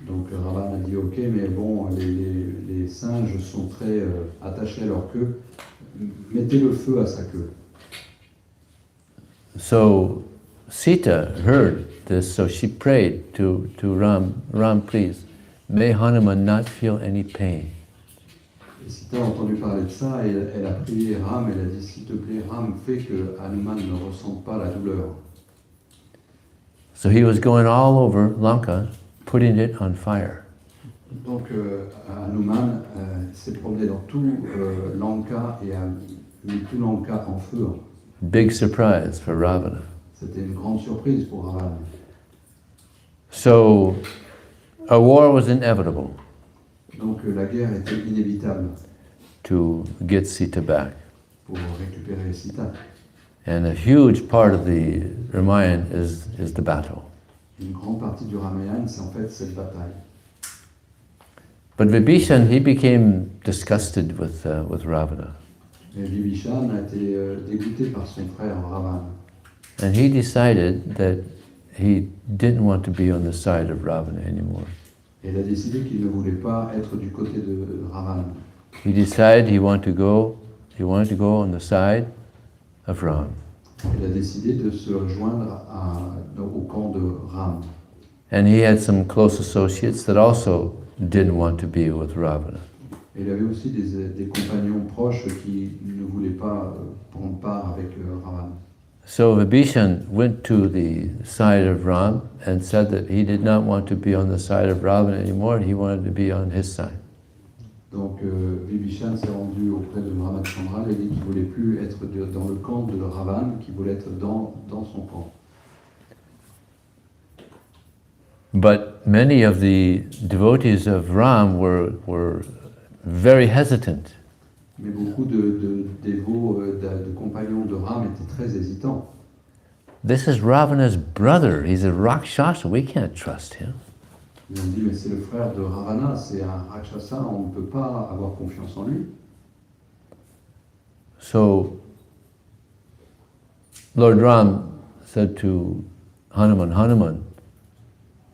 Donc Ravan a dit, ok, mais bon, les singes sont très attachés à leur queue, mettez le feu à sa queue. So Sita heard this, so she prayed to Ram, please, may Hanuman not feel any pain. Et Sita a entendu parler de ça, et elle a prié Ram, elle a dit, s'il te plaît, Ram, fais que Hanuman ne ressente pas la douleur. So he was going all over Lanka, putting it on fire. Donc Hanuman s'est promené dans tout Lanka et a mis tout Lanka en feu. Big surprise for Ravana. C'était une grande surprise pour Ravan. So a war was inevitable. Donc la guerre était inévitable. to get Sita back. pour récupérer Sita. And a huge part of the Ramayana is the battle. Une grande partie du Ramayana, c'est en fait cette bataille. But Vibhishan, he became disgusted with Ravana. Et Vibhishan a été dégoûté par son frère Ravana. And he decided that he didn't want to be on the side of Ravana anymore. Et il a décidé qu'il ne voulait pas être du côté de Ravana. He decided he wanted to go on the side of Ram. Il a décidé de se joindre au camp de Ram. And he had some close associates that also didn't want to be with Ravana. Et il avait aussi des compagnons proches qui ne voulaient pas prendre part avec Ravana. So Vibhishan went to the side of Ram and said that he did not want to be on the side of Ravana anymore, he wanted to be on his side. Donc Vibhishan s'est rendu auprès de Ramachandra et dit qu'il ne voulait plus être dans le camp de Ravana, qu'il voulait être dans son camp. But many of the devotees of Ram were very hesitant. Mais beaucoup de dévots, de compagnons de Ram étaient très hésitants. This is Ravana's brother, he's a Rakshasa, we can't trust him. Ils ont dit, mais c'est le frère de Ravana, c'est un Rakshasa, on ne peut pas avoir confiance en lui. So Lord Ram said to Hanuman,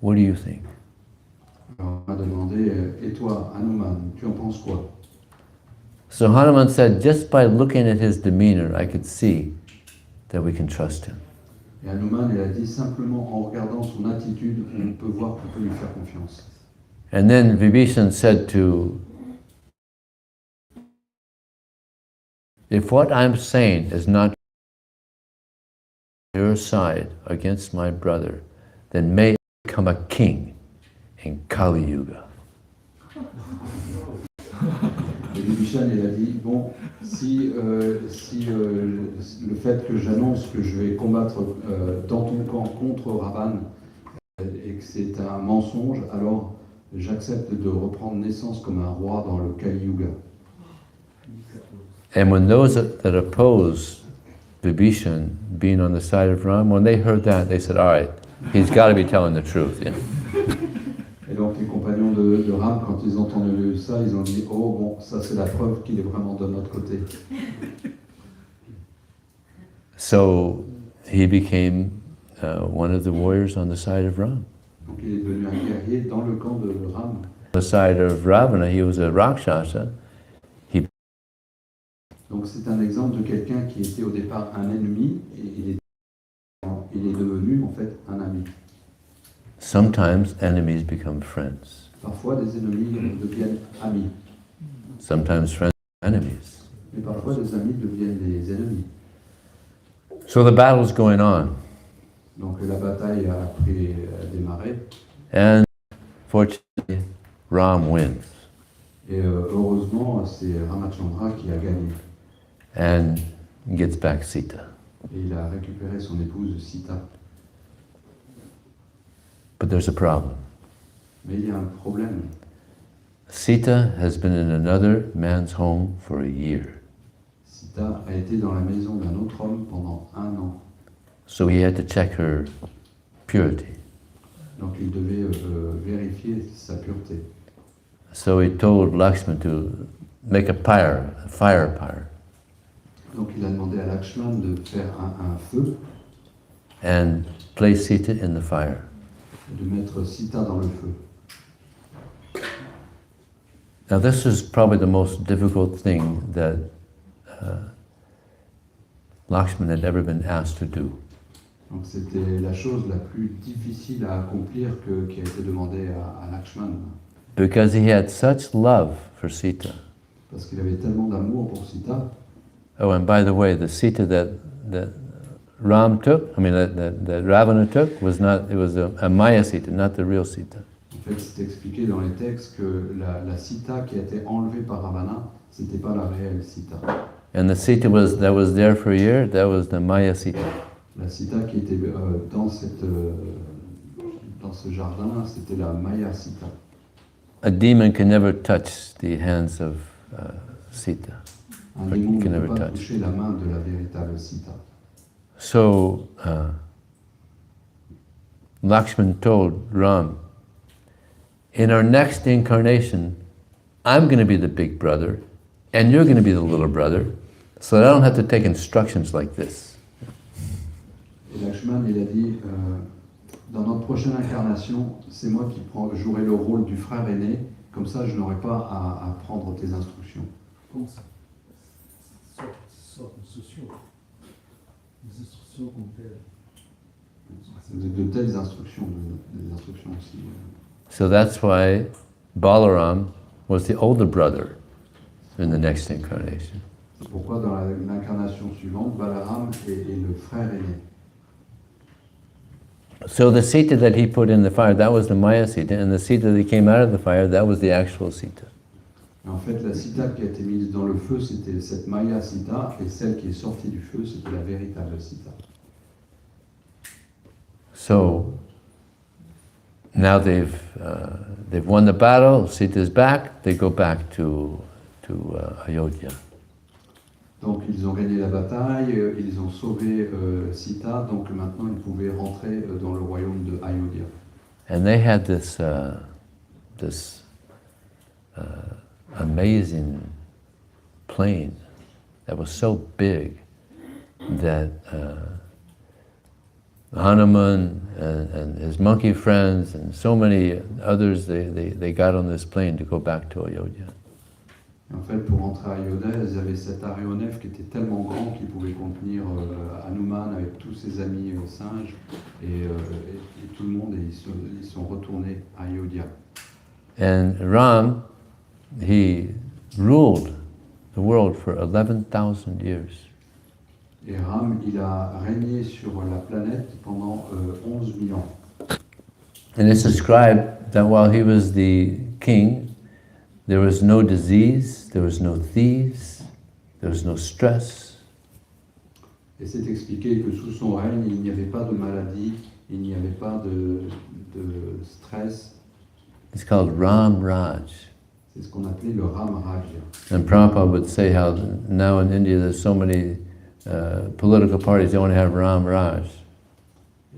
what do you think? Alors on m'a demandé, et toi, Hanuman, tu en penses quoi? So Hanuman said, just by looking at his demeanor, I could see that we can trust him. Et Hanuman, il a dit simplement en regardant son attitude, on peut voir qu'on peut lui faire confiance. And then Vibhishan said to, if what I'm saying is not your side against my brother, then may I become a king in Kali Yuga. Et Vibhishan, il a dit, bon, si le fait que j'annonce que je vais combattre dans ton camp contre Ravana et que c'est un mensonge, alors j'accepte de reprendre naissance comme un roi dans le Kali Yuga. And when those that oppose Vibhishan being on the side of Ram, when they heard that, they said, all right, he's got to be telling the truth. Yeah. Et donc les compagnons de Ram, quand ils ont entendu ça, ils ont dit, oh bon, ça c'est la preuve qu'il est vraiment de notre côté. So he became one of the warriors on the side of Ram. Donc il est devenu un guerrier dans le camp de Ram. On the side of Ravana, he was a Rakshasa. Donc c'est un exemple de quelqu'un qui était au départ un ennemi et il est devenu en fait un ami. Sometimes enemies become friends. Parfois des ennemis deviennent amis, Sometimes friends become enemies. mais parfois des amis deviennent des ennemis. So the battle's going on. Donc la bataille a démarré And fortunately, Ram wins. et heureusement c'est Ramachandra qui a gagné And gets back Sita. et il a récupéré son épouse Sita. But there's a problem. Mais il y a un problème. Sita has been in another man's home for a year. Sita a été dans la maison d'un autre homme pendant 1 an. So he had to check her purity. Donc il devait vérifier sa pureté. So he told Lakshman to make a fire pyre, Donc il a demandé à Lakshman de faire un feu and place Sita in the fire. et de mettre Sita dans le feu. Now this is probably the most difficult thing that Lakshman had ever been asked to do. Donc c'était la chose la plus difficile à accomplir qui a été demandée à Lakshman. Because he had such love for Sita. Parce qu'il avait tellement d'amour pour Sita. Oh, and by the way, the Sita that Ram took, that Ravana took, it was a Maya Sita, not the real Sita. En fait, c'est expliqué dans les textes que la Sita qui a été enlevée par Ravana, c'était pas la réelle Sita. And the Sita that was there for a year, that was the Maya Sita. La Sita qui était dans ce jardin, c'était la Maya Sita. A demon can never touch the hands of Sita. Un But démon you ne can peut never pas touch. toucher la main de la véritable Sita. So Lakshman told Ram, in our next incarnation, I'm going to be the big brother, and you're going to be the little brother, so that I don't have to take instructions like this. Et Lakshman, il a dit, dans notre prochaine incarnation, c'est moi qui jouerai le rôle du frère aîné, comme ça je n'aurai pas à prendre tes instructions. Comme ça. Sorte de sociaux. Des instructions comme telles. De telles instructions, des instructions aussi. So that's why Balaram was the older brother in the next incarnation. C'est pourquoi dans l'incarnation suivante, Balaram est le frère aîné. So the Sita that he put in the fire, that was the Maya Sita, and the Sita that came out of the fire, that was the actual Sita. Et en fait, la Sita qui a été mise dans le feu, c'était cette Maya Sita, et celle qui est sortie du feu, c'était la véritable Sita. So now they've won the battle. Sita's back. They go back to Ayodhya. Donc ils ont gagné la bataille, ils ont sauvé Sita, donc maintenant ils pouvaient rentrer dans le royaume de Ayodhya. And they had this amazing plane that was so big that Hanuman and his monkey friends and so many others, they got on this plane to go back to Ayodhya. Et en fait, pour rentrer à Ayodhya, ils avaient cet aéronef qui était tellement grand qu'il pouvait contenir Hanuman avec tous ses amis singes et tout le monde, et ils sont retournés à Ayodhya. And Ram, he ruled the world for 11,000 years. Et Ram, il a régné sur la planète pendant 11 000 ans. And it's described that while he was the king, there was no disease, there was no thieves, there was no stress. Et c'est expliqué que sous son règne, il n'y avait pas de maladie, il n'y avait pas de stress. It's called Ram Raj. C'est ce qu'on appelait le Ram Rajya. And Prabhupada would say how now in India there's so many political parties, they want to have Ram Raj.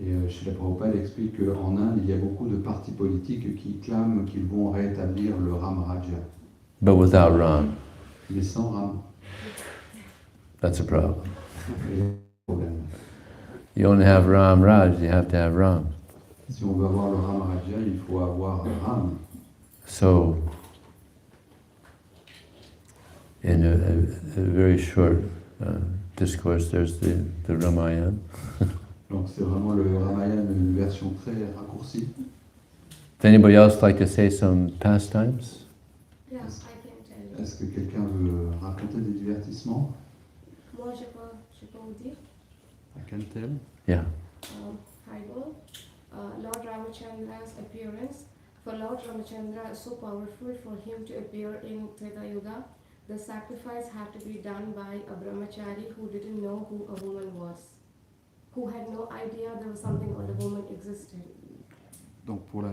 Et Srila Prabhupada explique qu'en Inde, il y a beaucoup de partis politiques qui clament qu'ils vont rétablir le Ram Rajya. But without Ram, Mais sans Ram, that's a problem. c'est un problème. You only have Ram Raj, you have to have Ram. Si on veut avoir le Ram Rajya, il faut avoir Ram. So, in a very short discourse, there's the Ramayana. Donc c'est vraiment le Ramayana, une version très raccourcie. Does anybody else like to say some pastimes? Yes, I can tell you. Est-ce que quelqu'un veut raconter des divertissements? Moi, je peux vous dire. I can tell. Yeah. Hi, Bo. Lord Ramachandra's appearance. For Lord Ramachandra is so powerful, for him to appear in Treta Yuga, the sacrifice had to be done by a brahmachari who didn't know who a woman was, who had no idea there was something called a woman existed. Donc pour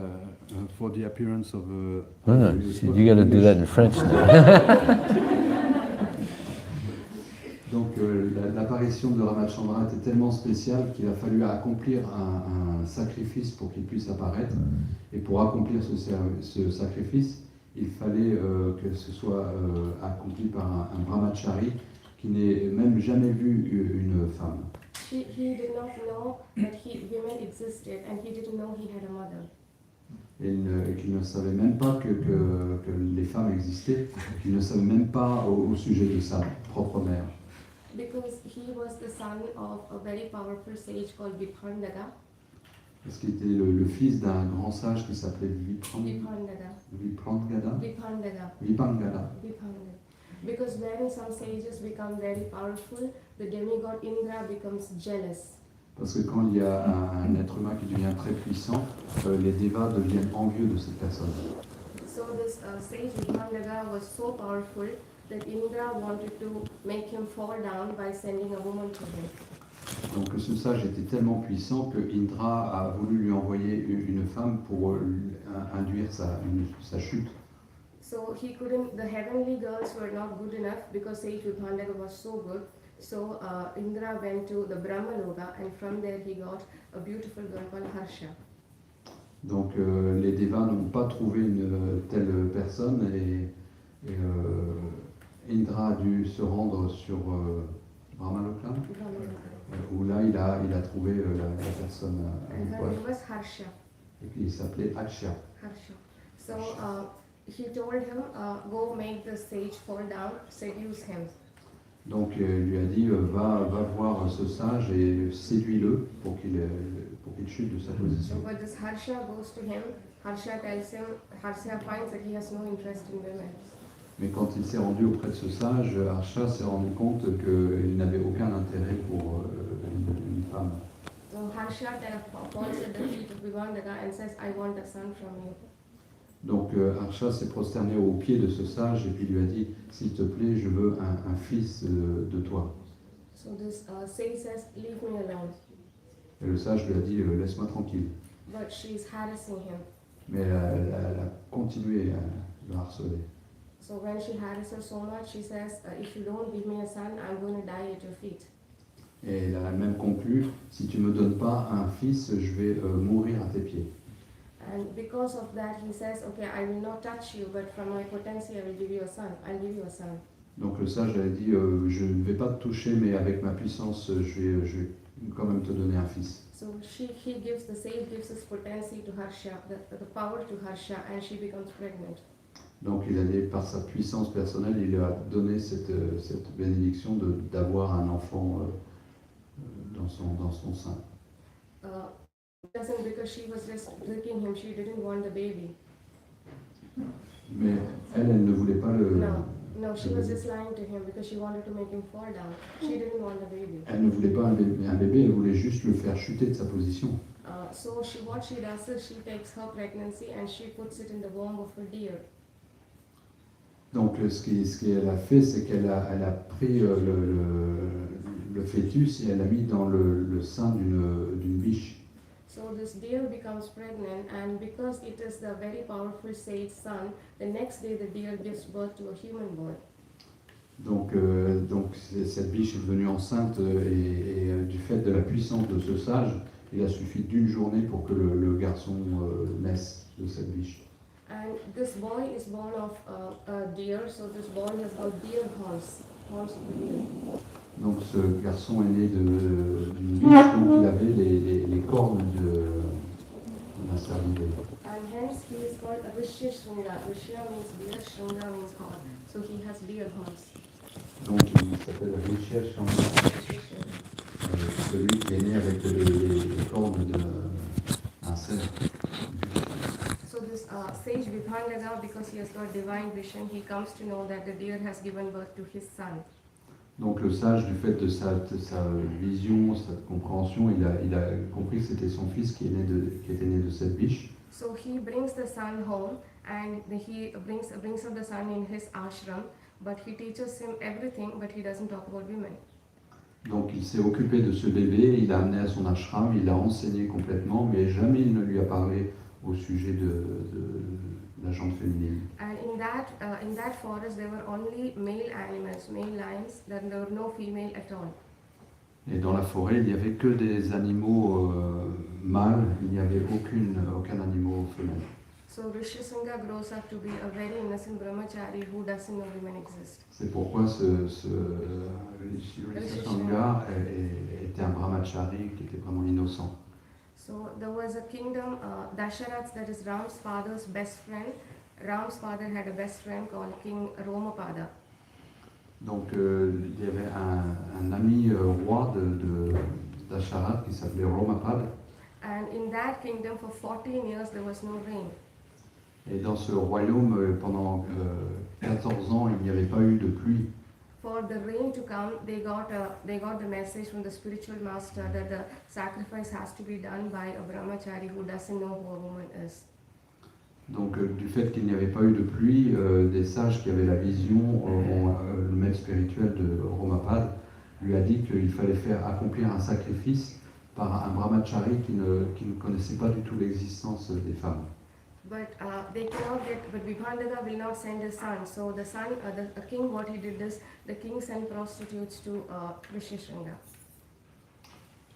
for the appearance of You got to do that in French now. Donc l'apparition de Ramachandra était tellement spéciale qu'il a fallu accomplir un sacrifice pour qu'il puisse apparaître. Et pour accomplir ce sacrifice, il fallait que ce soit accompli par un brahmachari qui n'ait même jamais vu une femme. He did not know that women existed, and he didn't know he had a mother. Et qu'il ne savait même pas que les femmes existaient, qu'il ne savait même pas au sujet de sa propre mère. Because he was the son of a very powerful sage called Viprandaga. Parce qu'il était le fils d'un grand sage qui s'appelait Viprandaga. Vipangada. Because when some sages become very powerful, the demigod Indra becomes jealous. Parce que quand il y a un être humain qui devient très puissant, les devas deviennent envieux de cette personne. So this sage Viprandaga was so powerful that Indra wanted to make him fall down by sending a woman to him. Donc ce sage était tellement puissant que Indra a voulu lui envoyer une femme pour induire sa chute. So he couldn't, the heavenly girls were not good enough because Sage Vibhandaka was so good. So Indra went to the Brahma Loka and from there he got a beautiful girl called Harsha. Donc les Devas n'ont pas trouvé une telle personne et Indra a dû se rendre sur Brahmaloka, Brahma Loka. où là il a trouvé la personne And her adéquate. name was Harsha. Et puis il s'appelait Aksha. Harsha. So he told him, go make the sage fall down, seduce him. Donc il lui a dit va voir ce sage et séduis-le pour qu'il chute de sa So position. but this Harsha goes to him, Harsha tells him, Harsha finds that he has no interest in women. Mais quand il s'est rendu auprès de ce sage, Harsha s'est rendu compte qu'il n'avait aucun intérêt pour une femme. So Harsha falls at the feet of Vibhandaka and says, I want a son from you. Donc Harsha s'est prosterné aux pieds de ce sage et puis lui a dit s'il te plaît, je veux un fils de toi. So this sage says, leave me alone. Et le sage lui a dit laisse-moi tranquille. But she's harassing him. Mais elle a continué à le harceler. So when she harasses so much, she says, if you don't give me a son, I'm going to die at your feet. Et elle a même conclu si tu me donnes pas un fils, je vais mourir à tes pieds. And because of that, he says, okay, I will not touch you, but from my potency, I will give you a son. I'll give you a son. Donc le sage a dit je ne vais pas te toucher, mais avec ma puissance, je vais quand même te donner un fils. So the sage gives his potency to Harsha, the power to Harsha, and she becomes pregnant. Donc il allait, par sa puissance personnelle, il lui a donné cette bénédiction d'avoir un enfant dans son sein. Doesn't because she was just tricking him, she didn't want the baby. Mais elle ne voulait pas le... No, she was just lying to him because she wanted to make him fall down. She didn't want the baby. Elle ne voulait pas un bébé, elle voulait juste le faire chuter de sa position. So what she does is she takes her pregnancy and she puts it in the womb of a deer. Donc ce qu'elle a fait, c'est qu'elle a pris le fœtus et elle l'a mis dans le sein d'une biche. So this deer becomes pregnant, and because it is the very powerful sage son, the next day the deer gives birth to a human boy. Donc cette biche est devenue enceinte et du fait de la puissance de ce sage, il a suffi d'une journée pour que le garçon naisse de cette biche. And this boy is born of a deer, so this boy has got deer horns of the deer. Donc ce garçon est né d'une biche, donc il avait les cornes d'un cervidé. And hence he is called Vishya Shringa. Vishya means deer, Shringa means horn. So he has deer horns. Donc il s'appelle Vijaya, celui qui est né avec les cornes d'un cerf. So this sage Vibhandaka, because he has got divine vision, he comes to know that the deer has given birth to his son. Donc le sage, du fait de sa vision, sa compréhension, il a compris que c'était son fils qui était né de cette biche. So he brings the son home and he brings up the son in his ashram, but he teaches him everything, but he doesn't talk about women. Donc il s'est occupé de ce bébé, il l'a amené à son ashram, il l'a enseigné complètement, mais jamais il ne lui a parlé au sujet de la jante féminine. And in that forest there were only male animals, male lions, there were no female at all. Et dans la forêt, il n'y avait que des animaux mâles, il n'y avait aucun animal femelle. So Rishyasringa grows up to be a very innocent brahmachari who doesn't know women exist. C'est pourquoi ce Sangha était un brahmachari qui était vraiment innocent. So there was a kingdom, Dasharath, that is Ram's father's best friend. Ram's father had a best friend called King Romapada. Donc il y avait un ami roi de Dasharath qui s'appelait Romapad. And in that kingdom for 14 years there was no rain. Et dans ce royaume, pendant 14 ans, il n'y avait pas eu de pluie. For the rain to come, they got the message from the spiritual master that the sacrifice has to be done by a brahmachari who doesn't know who a woman is. Donc du fait qu'il n'y avait pas eu de pluie, des sages qui avaient la vision, le maître spirituel de Romapad lui a dit qu'il fallait faire accomplir un sacrifice par un brahmachari qui ne connaissait pas du tout l'existence des femmes. But they cannot get. But Vibhandaka will not send his son. So the son, the king, what he did is the king sent prostitutes to Rishishringa.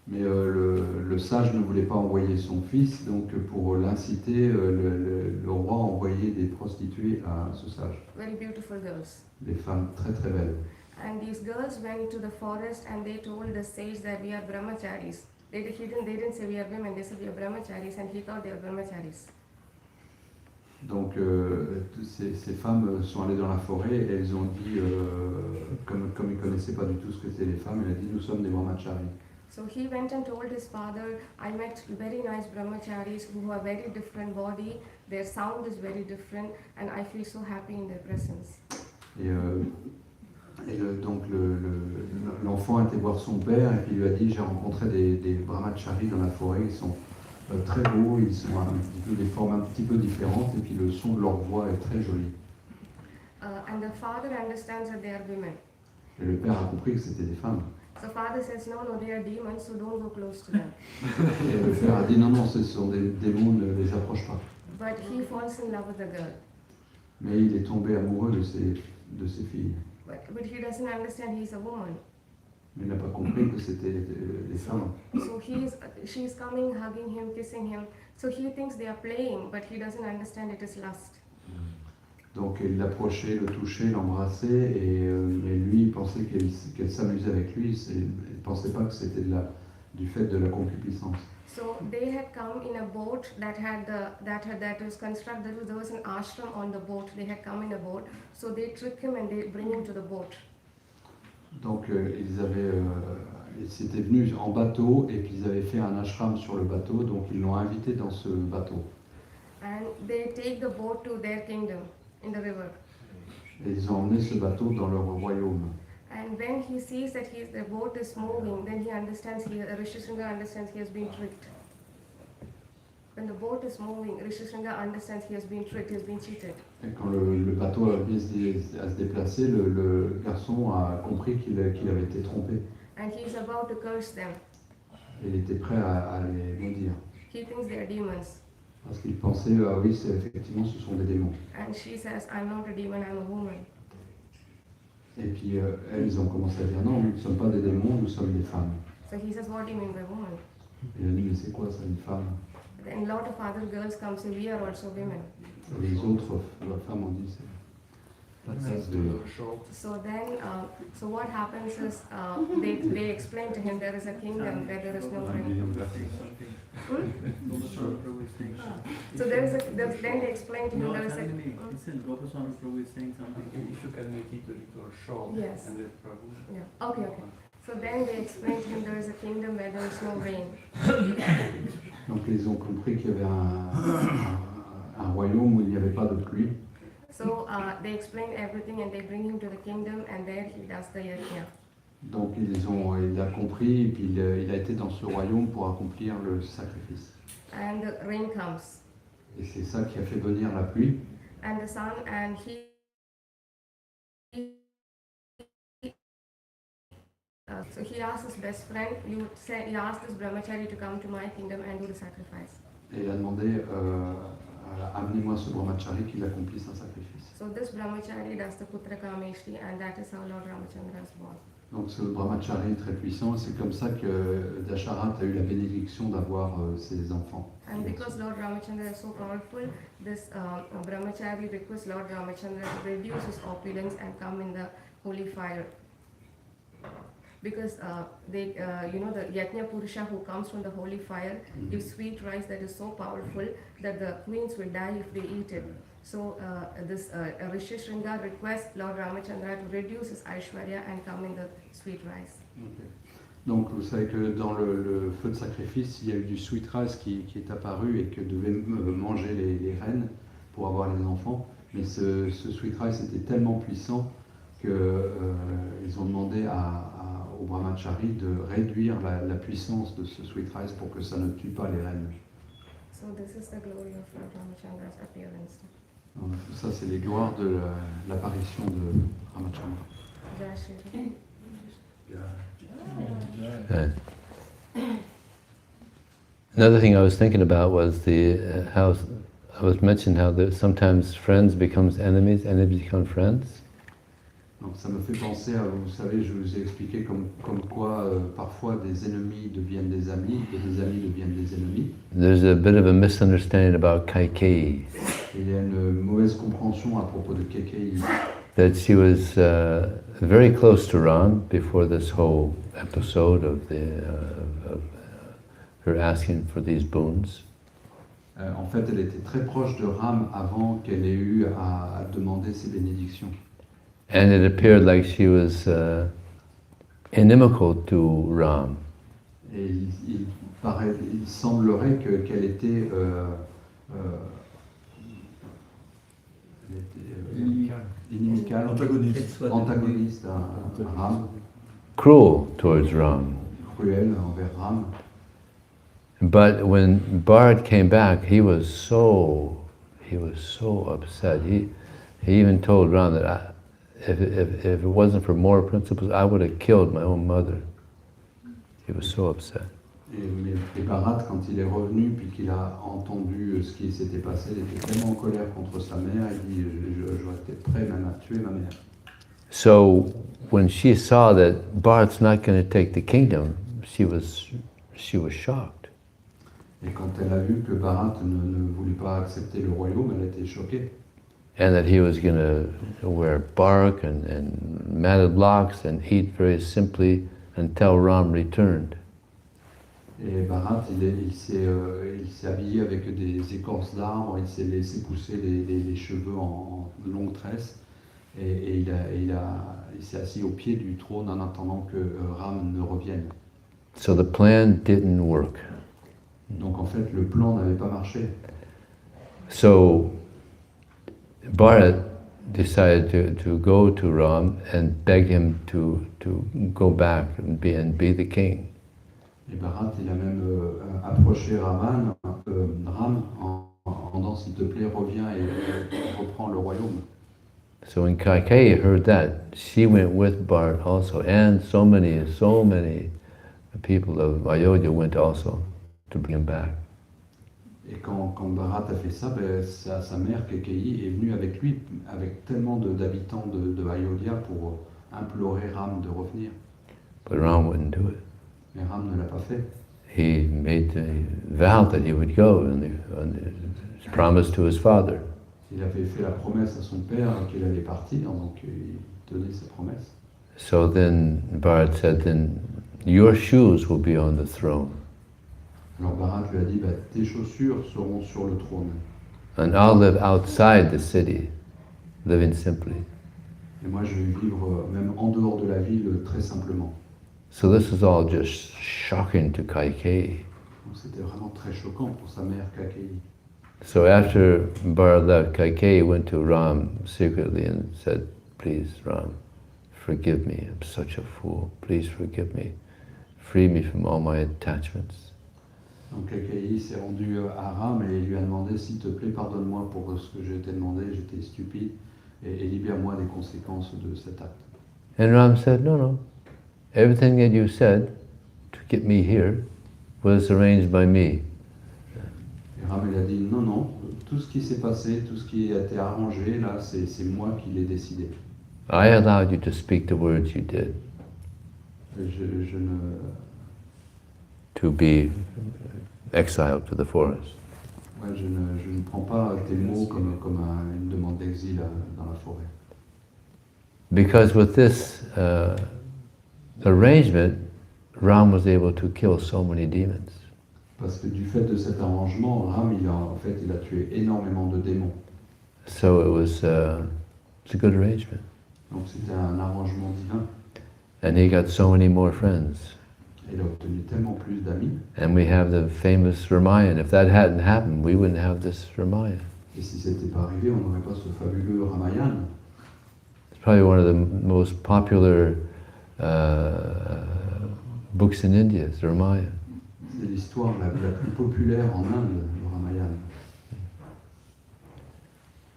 Mais le sage ne voulait pas envoyer son fils, donc pour l'inciter, le roi a envoyé des prostituées à ce sage. Very beautiful girls. Des femmes très très belles. And these girls went to the forest and they told the sage that we are brahmacharis. They didn't say we are women, they said we are brahmacharis, and he thought they were brahmacharis. Donc ces femmes sont allées dans la forêt et elles ont dit, comme ils ne connaissaient pas du tout ce que c'était les femmes, elles ont dit nous sommes des brahmacharis. So he went and told his father, I met very nice brahmacharis who have very different body, their sound is very different, and I feel so happy in their presence. Donc l'enfant a été voir son père et puis il lui a dit j'ai rencontré des brahmacharis dans la forêt, ils sont très beaux, ils sont des formes un petit peu différentes et puis le son de leur voix est très joli. And the father understands that they are women. Et le père a compris que c'était des femmes. So father says, no, they are demons, so don't go close to them. Et le père a dit non, ce sont des démons, ne les approche pas. But he falls in love with the girl. Mais il est tombé amoureux de ses filles. But he doesn't understand he's a woman. Mais il n'a pas compris que c'était des femmes. So she's coming, hugging him, kissing him. So he thinks they are playing, but he doesn't understand it is lust. Donc il l'approchait, le touchait, l'embrassait, et lui il pensait qu'elle s'amusait avec lui. Il ne pensait pas que c'était du fait de la concupiscence. So they had come in a boat that was constructed. There was an ashram on the boat. They had come in a boat. So they trick him and they bring him to the boat. Donc ils s'étaient venus en bateau et puis ils avaient fait un ashram sur le bateau. Donc ils l'ont invité dans ce bateau. And they take the boat to their kingdom in the river. Et ils ont emmené ce bateau dans leur royaume. And when he sees that the boat is moving, then he understands, Rishishringa understands he has been tricked. When the boat is moving, Rishishringa understands he has been tricked, he has been cheated. Et quand le bateau a mis à se déplacer, le garçon a compris qu'il avait été trompé. And he is about to curse them. Et il était prêt à les maudire. He thinks they are demons. Parce qu'il pensait, ah oui, effectivement, ce sont des démons. And she says, I'm not a demon, I'm a woman. Et puis elles ont commencé à dire non, nous ne sommes pas des démons, nous sommes des femmes. So he says, what do you mean by woman? Et elle a dit, mais c'est quoi ça, une femme? Then a lot of other girls come say, we are also women. Et les autres femmes ont dit, c'est So then, so what happens is, they explain to him there is a kingdom where there is no rain. So then they explain to him there is a... Listen, Gopaswami Prabhu is saying something. If you can make it a little short, Yes. and let Prabhu. Yeah. Okay. So then they explain to him there is a kingdom where there is no rain. Donc ils ont compris qu'il y avait un royaume où il n'y avait pas de pluie. So they explain everything and they bring him to the kingdom and there he does the yajna. Donc il a compris et puis il a été dans ce royaume pour accomplir le sacrifice. And the rain comes. Et c'est ça qui a fait venir la pluie. And the sun, and he so he asked his best friend, he asked this brahmachari to come to my kingdom and do the sacrifice. Et il a demandé, amenez-moi ce brahmachari qu'il accomplisse un sacrifice. So this brahmachari does the putra kameshti and that is how Lord Ramachandra is born. Donc ce brahmachari est très puissant, c'est comme ça que Dasharat a eu la bénédiction d'avoir ses enfants. And because Lord Ramachandra is so powerful, this brahmachari requests Lord Ramachandra to reduce his opulence and come in the holy fire. Because the Yajna Purusha who comes from the holy fire gives sweet rice that is so powerful that the queens will die if they eat it. So this Rishishringa requests Lord Ramachandra to reduce his Aishwarya and come in the sweet rice. Okay. Donc vous savez que dans le feu de sacrifice, il y a eu du sweet rice qui est apparu et que devaient manger les reines pour avoir les enfants. Mais ce sweet rice était tellement puissant qu'ils ont demandé au brahmachari de réduire la puissance de ce sweet rice pour que ça ne tue pas les reines. So this is the glory of Lord Ramachandra's appearance. Donc, ça, c'est les gloires de l'apparition de Ramachandra. Jai Shri Ram. Good. Another thing I was thinking about was how was mentioned how that sometimes friends becomes enemies, enemies become friends. Donc ça me fait penser à, vous savez, je vous ai expliqué comme quoi parfois des ennemis deviennent des amis et des amis deviennent des ennemis. There's a bit of a misunderstanding about Kaikeyi, Et il y a une mauvaise compréhension à propos de Kekeyi, that she was very close to Ram before this whole episode of her asking for these boons. En fait, elle était très proche de Ram avant qu'elle ait eu à demander ses bénédictions. And it appeared like she was inimical to Ram. Et il semblerait qu'elle était, inimicale, antagoniste à Ram, Cruel towards Ram. cruelle envers Ram. But when Bharat came back, he was so upset. He even told Ram that if it wasn't for moral principles, I would have killed my own mother. He was so upset. Et Bharat, quand il est revenu, puis qu'il a entendu ce qui s'était passé, il était tellement en colère contre sa mère, il dit j'aurais été prêt même à tuer ma mère. So when she saw that Bharat's not going to take the kingdom, she was shocked. Et quand elle a vu que Bharat ne voulait pas accepter le royaume, elle était choquée. And that he was going to wear bark and matted locks and eat very simply until Ram returned. Et Bharat, il s'est habillé avec des écorces d'arbres, il s'est laissé pousser les cheveux en longues tresses, et il s'est assis au pied du trône en attendant que Ram ne revienne. So the plan didn't work. Donc en fait, le plan n'avait pas marché. So Bharat decided to go to Ram and beg him to go back and be the king. Et Bharat, il a même approché Ram en disant s'il te plaît, reviens et reprends le royaume. So when Kaikeyi heard that, she went with Bharat also, and so many people of Ayodhya went also to bring him back. Et quand Bharat a fait ça, sa mère Kekeyi est venue avec lui, avec tellement d'habitants de Ayodhya pour implorer Ram de revenir. But Ram wouldn't do it. Mais Ram ne l'a pas fait. He made the vow that he would go and his promise to his father. Il avait fait la promesse à son père qu'il allait partir, donc il tenait sa promesse. So then Bharat said, then your shoes will be on the throne. Alors Bharat lui a dit, tes chaussures seront sur le trône. And I'll live outside the city, living simply. Et moi je vais vivre même en dehors de la ville très simplement. So this is all just shocking to Kaikeyi. Donc c'était vraiment très choquant pour sa mère Kekeyi. So after Bharat left, Kaikeyi went to Ram secretly and said, please Ram, forgive me, I'm such a fool, please forgive me, free me from all my attachments. Donc Kekeyi s'est rendu à Ram et lui a demandé, s'il te plaît, pardonne-moi pour ce que je t'ai demandé, j'étais stupide, et libère-moi des conséquences de cet acte. And Ram said, no, everything that you said to get me here was arranged by me. Et Ram il a dit, non, tout ce qui s'est passé, tout ce qui a été arrangé, là, c'est moi qui l'ai décidé. I allowed you to speak the words you did. Je ne... To be exiled to the forest. Ouais, je ne prends pas tes mots comme une demande d'exil dans la forêt. Because with this arrangement, Ram was able to kill so many demons. Parce que du fait de cet arrangement, Ram, il a tué énormément de démons. So it was it's a good arrangement. Donc c'était un arrangement divin. And he got so many more friends. Il a obtenu tellement plus d'amis. And we have the famous Ramayana. If that hadn't happened, we wouldn't have this Ramayana. Et si c'était pas arrivé, on n'aurait pas ce fabuleux Ramayana. It's probably one of the most popular books in India, the Ramayana. C'est l'histoire la plus populaire en Inde, le Ramayana.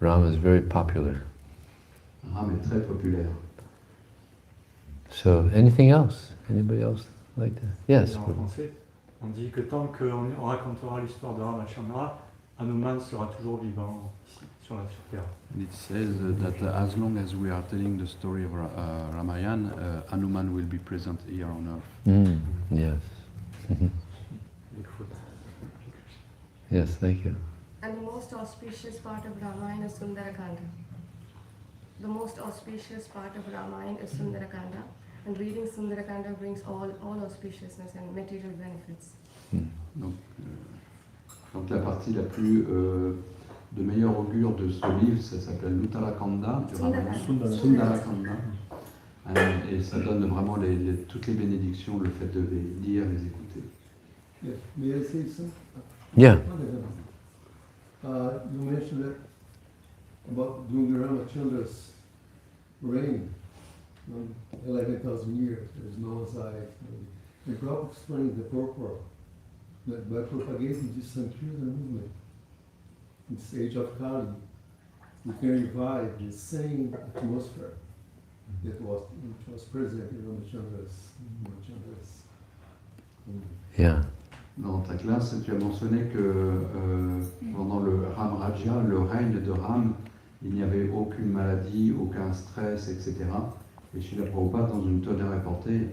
Ram is very popular. Ram est très populaire. So, anything else? Anybody else like that? Yes. En français, on dit que tant qu'on racontera l'histoire de Ramachandra, Hanuman sera toujours vivant ici, sur Terre. And it says that as long as we are telling the story of Ramayana, Hanuman will be present here on earth. Yes. Yes, thank you. And the most auspicious part of Ramayana is Sundarakanda. The most auspicious part of Ramayana is Sundarakanda. And reading Sundarakanda brings all auspiciousness and material benefits. Donc la partie la plus de meilleur augure de ce livre, ça s'appelle l'Uttarakanda, du Ramayana. Sundarakanda. Et ça donne vraiment toutes les bénédictions, le fait de les lire, les écouter. Yeah. May I say something? Yeah. You mentioned that about doing Ramachandra's reign, 11,000 years, there's Noah's Ark. The Prabhupada explained the purport that by propagating this Sankirtan movement, in this age of Kali, we can revive the same atmosphere which was present in Ramachandra's. Yeah. Dans ta classe, tu as mentionné que pendant le Ram Raja, le règne de Ram, il n'y avait aucune maladie, aucun stress, etc. Et Srila Prabhupada, dans une teneur reportée,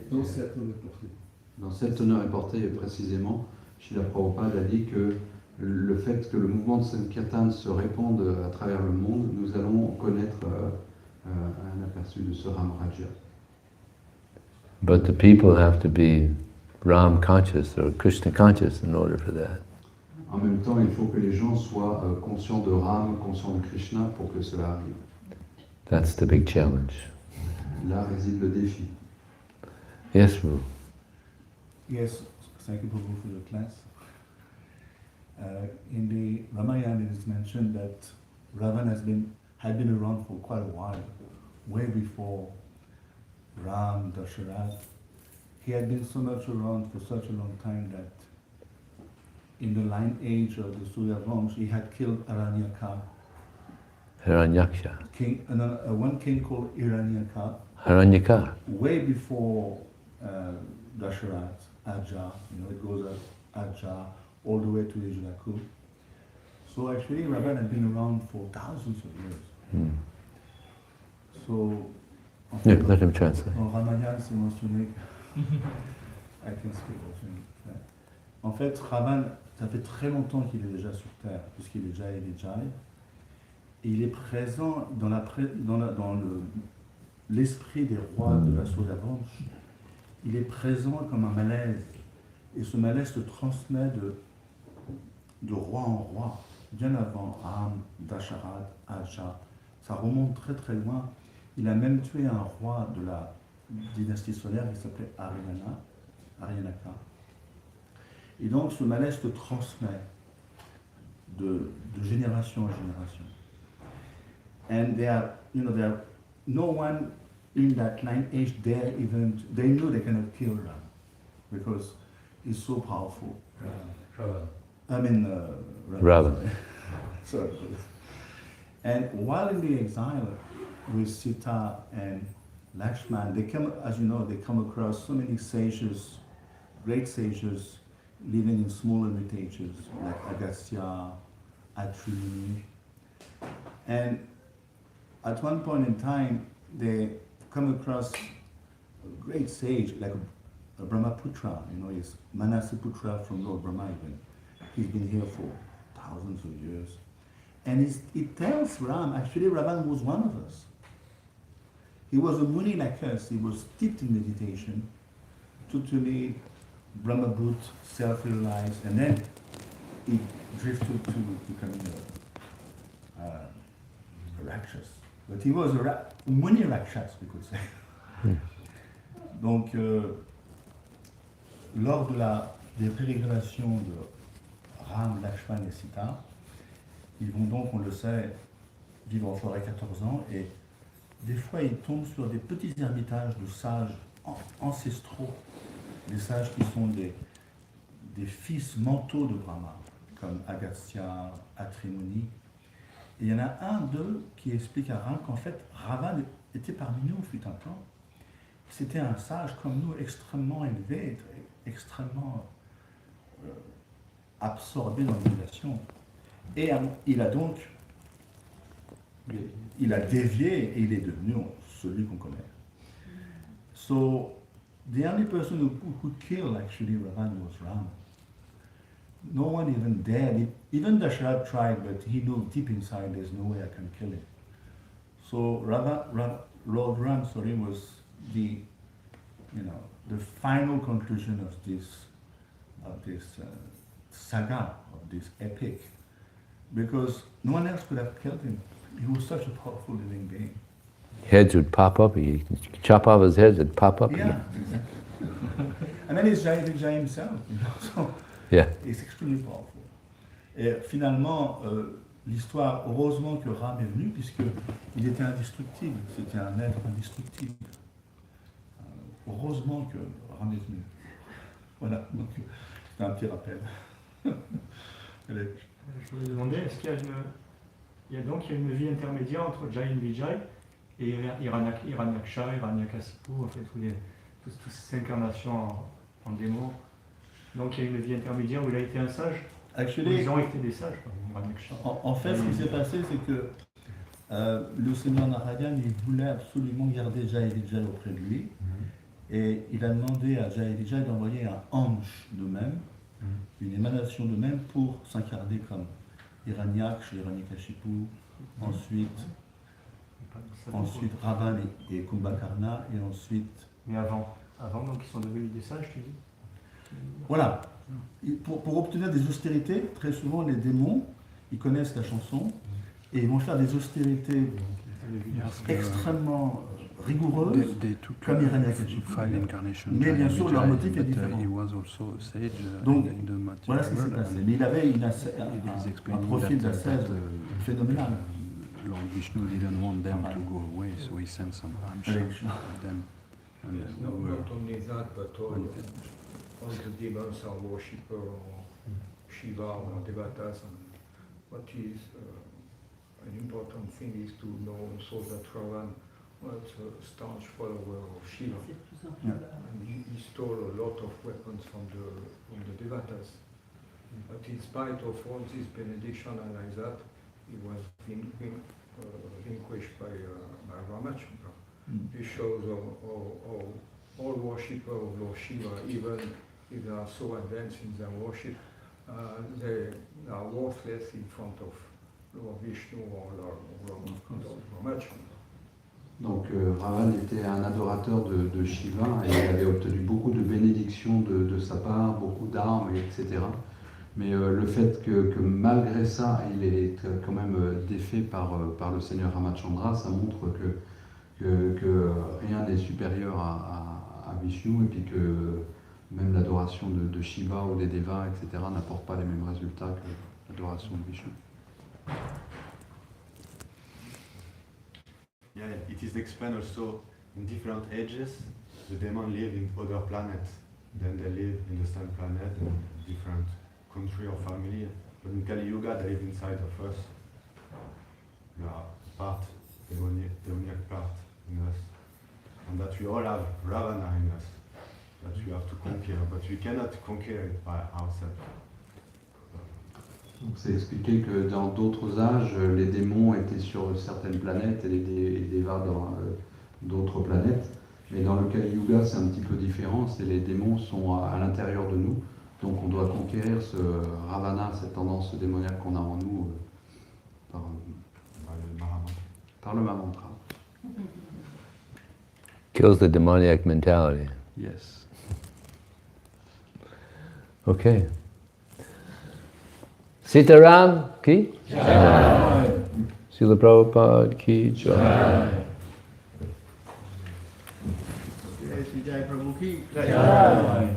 dans cette teneur reportée précisément, Srila Prabhupada a dit que le fait que le mouvement de Sankirtan se répande à travers le monde, nous allons connaître un aperçu de ce Ram Raja. But the people have to be Ram conscious or Krishna conscious in order for that. En même temps, il faut que les gens soient conscients de Ram, conscients de Krishna pour que cela arrive. That's the big challenge. Là réside le défi. Yes, Prabhu. Yes, thank you, Prabhu, for your class. In the Ramayana, it is mentioned that Ravan had been around for quite a while, way before Ram, Dasharat. He had been so much around for such a long time that in the lineage of the Surya Vamsh, he had killed Aranyaka. Hiranyaksha. One king called Hiranyaka. Hiranyaka. Way before Dasharat, Aja, it goes up Aja, all the way to Ijlaku. So actually, Ravan had been around for thousands of years. So, Yeah, let him translate. En Ramayana, c'est mentionné. I can speak also. En fait, Ravan, ça fait très longtemps qu'il est déjà sur Terre, puisqu'il est Jai et Vijaya. Et il est présent dans l'esprit des rois de la Sodavamsh. Il est présent comme un malaise. Et ce malaise se transmet de roi en roi, bien avant Ram, Dasharat, Aja. Ça remonte très très loin. Il a même tué un roi de la dynastie solaire qui s'appelait Aryanaka. Et donc ce malaise se transmet de génération en génération. And there are no one in that lineage dare even, they knew they cannot kill Ram because he's so powerful. Ravan. Sorry. And while in the exile with Sita and Lakshman, they come across so many sages, great sages, living in small hermitages like Agastya, Atri. And at one point in time, they come across a great sage like a Brahmaputra, he's Manasiputra from Lord Brahma even. He's been here for thousands of years. And he tells Ram, actually Ravan was one of us. He was a Muni like us, he was steeped in meditation, totally Brahmabhut, self-realized, and then he drifted to becoming a Rakshas. But he was a Muni Rakshas, we could say. Donc, lors des pérégrinations de Ram, Lakshman et Sita, ils vont donc, on le sait, vivre en forêt 14 ans, et des fois ils tombent sur des petits ermitages de sages ancestraux, des sages qui sont des fils mentaux de Brahma, comme Agastya, Atrimuni. Et il y en a un d'eux qui explique à Ram qu'en fait, Ravan était parmi nous, fut un temps. C'était un sage comme nous, extrêmement élevé, extrêmement absorbé dans l'éducation. Et il a donc, il a dévié et il est devenu celui qu'on connaît. So, the only person who could kill actually Ravan was Ram. No one even dared. Even Dasharatha tried, but he knew deep inside there's no way I can kill him. So Lord Ram, was the final conclusion of this saga, of this epic, because no one else could have killed him. He was such a powerful living being. Heads would pop up, you chop off his heads, it'd pop up. Yeah, exactly. And then it's Vijaya himself, so Yeah. it's extremely powerful. Et finalement, l'histoire, heureusement que Ram est venu, puisqu'il était indestructible, c'était un être indestructible. Heureusement que Ram est venu. Voilà, donc c'est un petit rappel. Je me demandais, est-ce qu'il y a une vie intermédiaire entre Jai et Vijay et Hiranyaksha, Hiranyakasipu, en fait, toutes ces incarnations en démon. Donc il y a une vie intermédiaire où il a été un sage, Actually, ils ont été des sages. Hiranyakshā. En fait, ce qui s'est passé, c'est que le Seigneur Narayan, il voulait absolument garder Jai et Vijay auprès de lui. Et il a demandé à Jai et Vijay d'envoyer un ange d'eux-mêmes, une émanation d'eux-mêmes pour s'incarner comme Hiranyaksha, Hiranyakashipu, ensuite Ravan et Kumbhakarna, et ensuite... Mais avant, donc ils sont devenus des sages, tu dis? Voilà. Pour obtenir des austérités, très souvent les démons, ils connaissent la chanson, et ils vont faire des austérités extrêmement rigoureuses, comme Hiranyakashipu. Mais bien sûr, leur motif est différent. Donc, voilà ce qui s'est passé. Mais il avait un profil d'ascèse phénoménal. Lord Vishnu didn't want them to go away, so he sent some Amsha to them. And Yes, not only that, but all the demons are worshippers of Shiva or Devatas. And what is an important thing is to know also that Ravan was a staunch follower of Shiva. Yeah. And he stole a lot of weapons from the Devatas. But in spite of all this benediction and like that, he was vanquished by Ramachandra. This shows all worshippers of Lord Shiva, even if they are so advanced in their worship, they are worthless in front of Lord Vishnu or Lord Ramachandra. Donc Ravan était un adorateur de Shiva et il avait obtenu beaucoup de bénédictions de sa part, beaucoup d'armes, etc. Mais le fait que malgré ça, il est quand même défait par le Seigneur Ramachandra, ça montre que rien n'est supérieur à Vishnu, et puis que même l'adoration de Shiva ou des Devas, etc., n'apporte pas les mêmes résultats que l'adoration de Vishnu. Yeah, it is explained also in different ages. The demons live in other planets, then they live in the same planet in different country or family. But in Kali Yuga, they live inside of us. We are part, demoniac part in us, and that we all have Ravana in us, that we have to conquer, but we cannot conquer it by ourselves. Donc c'est expliqué que dans d'autres âges, les démons étaient sur certaines planètes et les Devas dans d'autres planètes. Mais dans le Kali Yuga, c'est un petit peu différent, c'est les démons sont à l'intérieur de nous. Donc on doit conquérir ce Ravana, cette tendance démoniaque qu'on a en nous par le Mahamantra. Kills the demoniac mentality. Yes. Okay. Sitaram ki jai. Srila Prabhupada ki jai. Vijaya Prabhu ki Jai.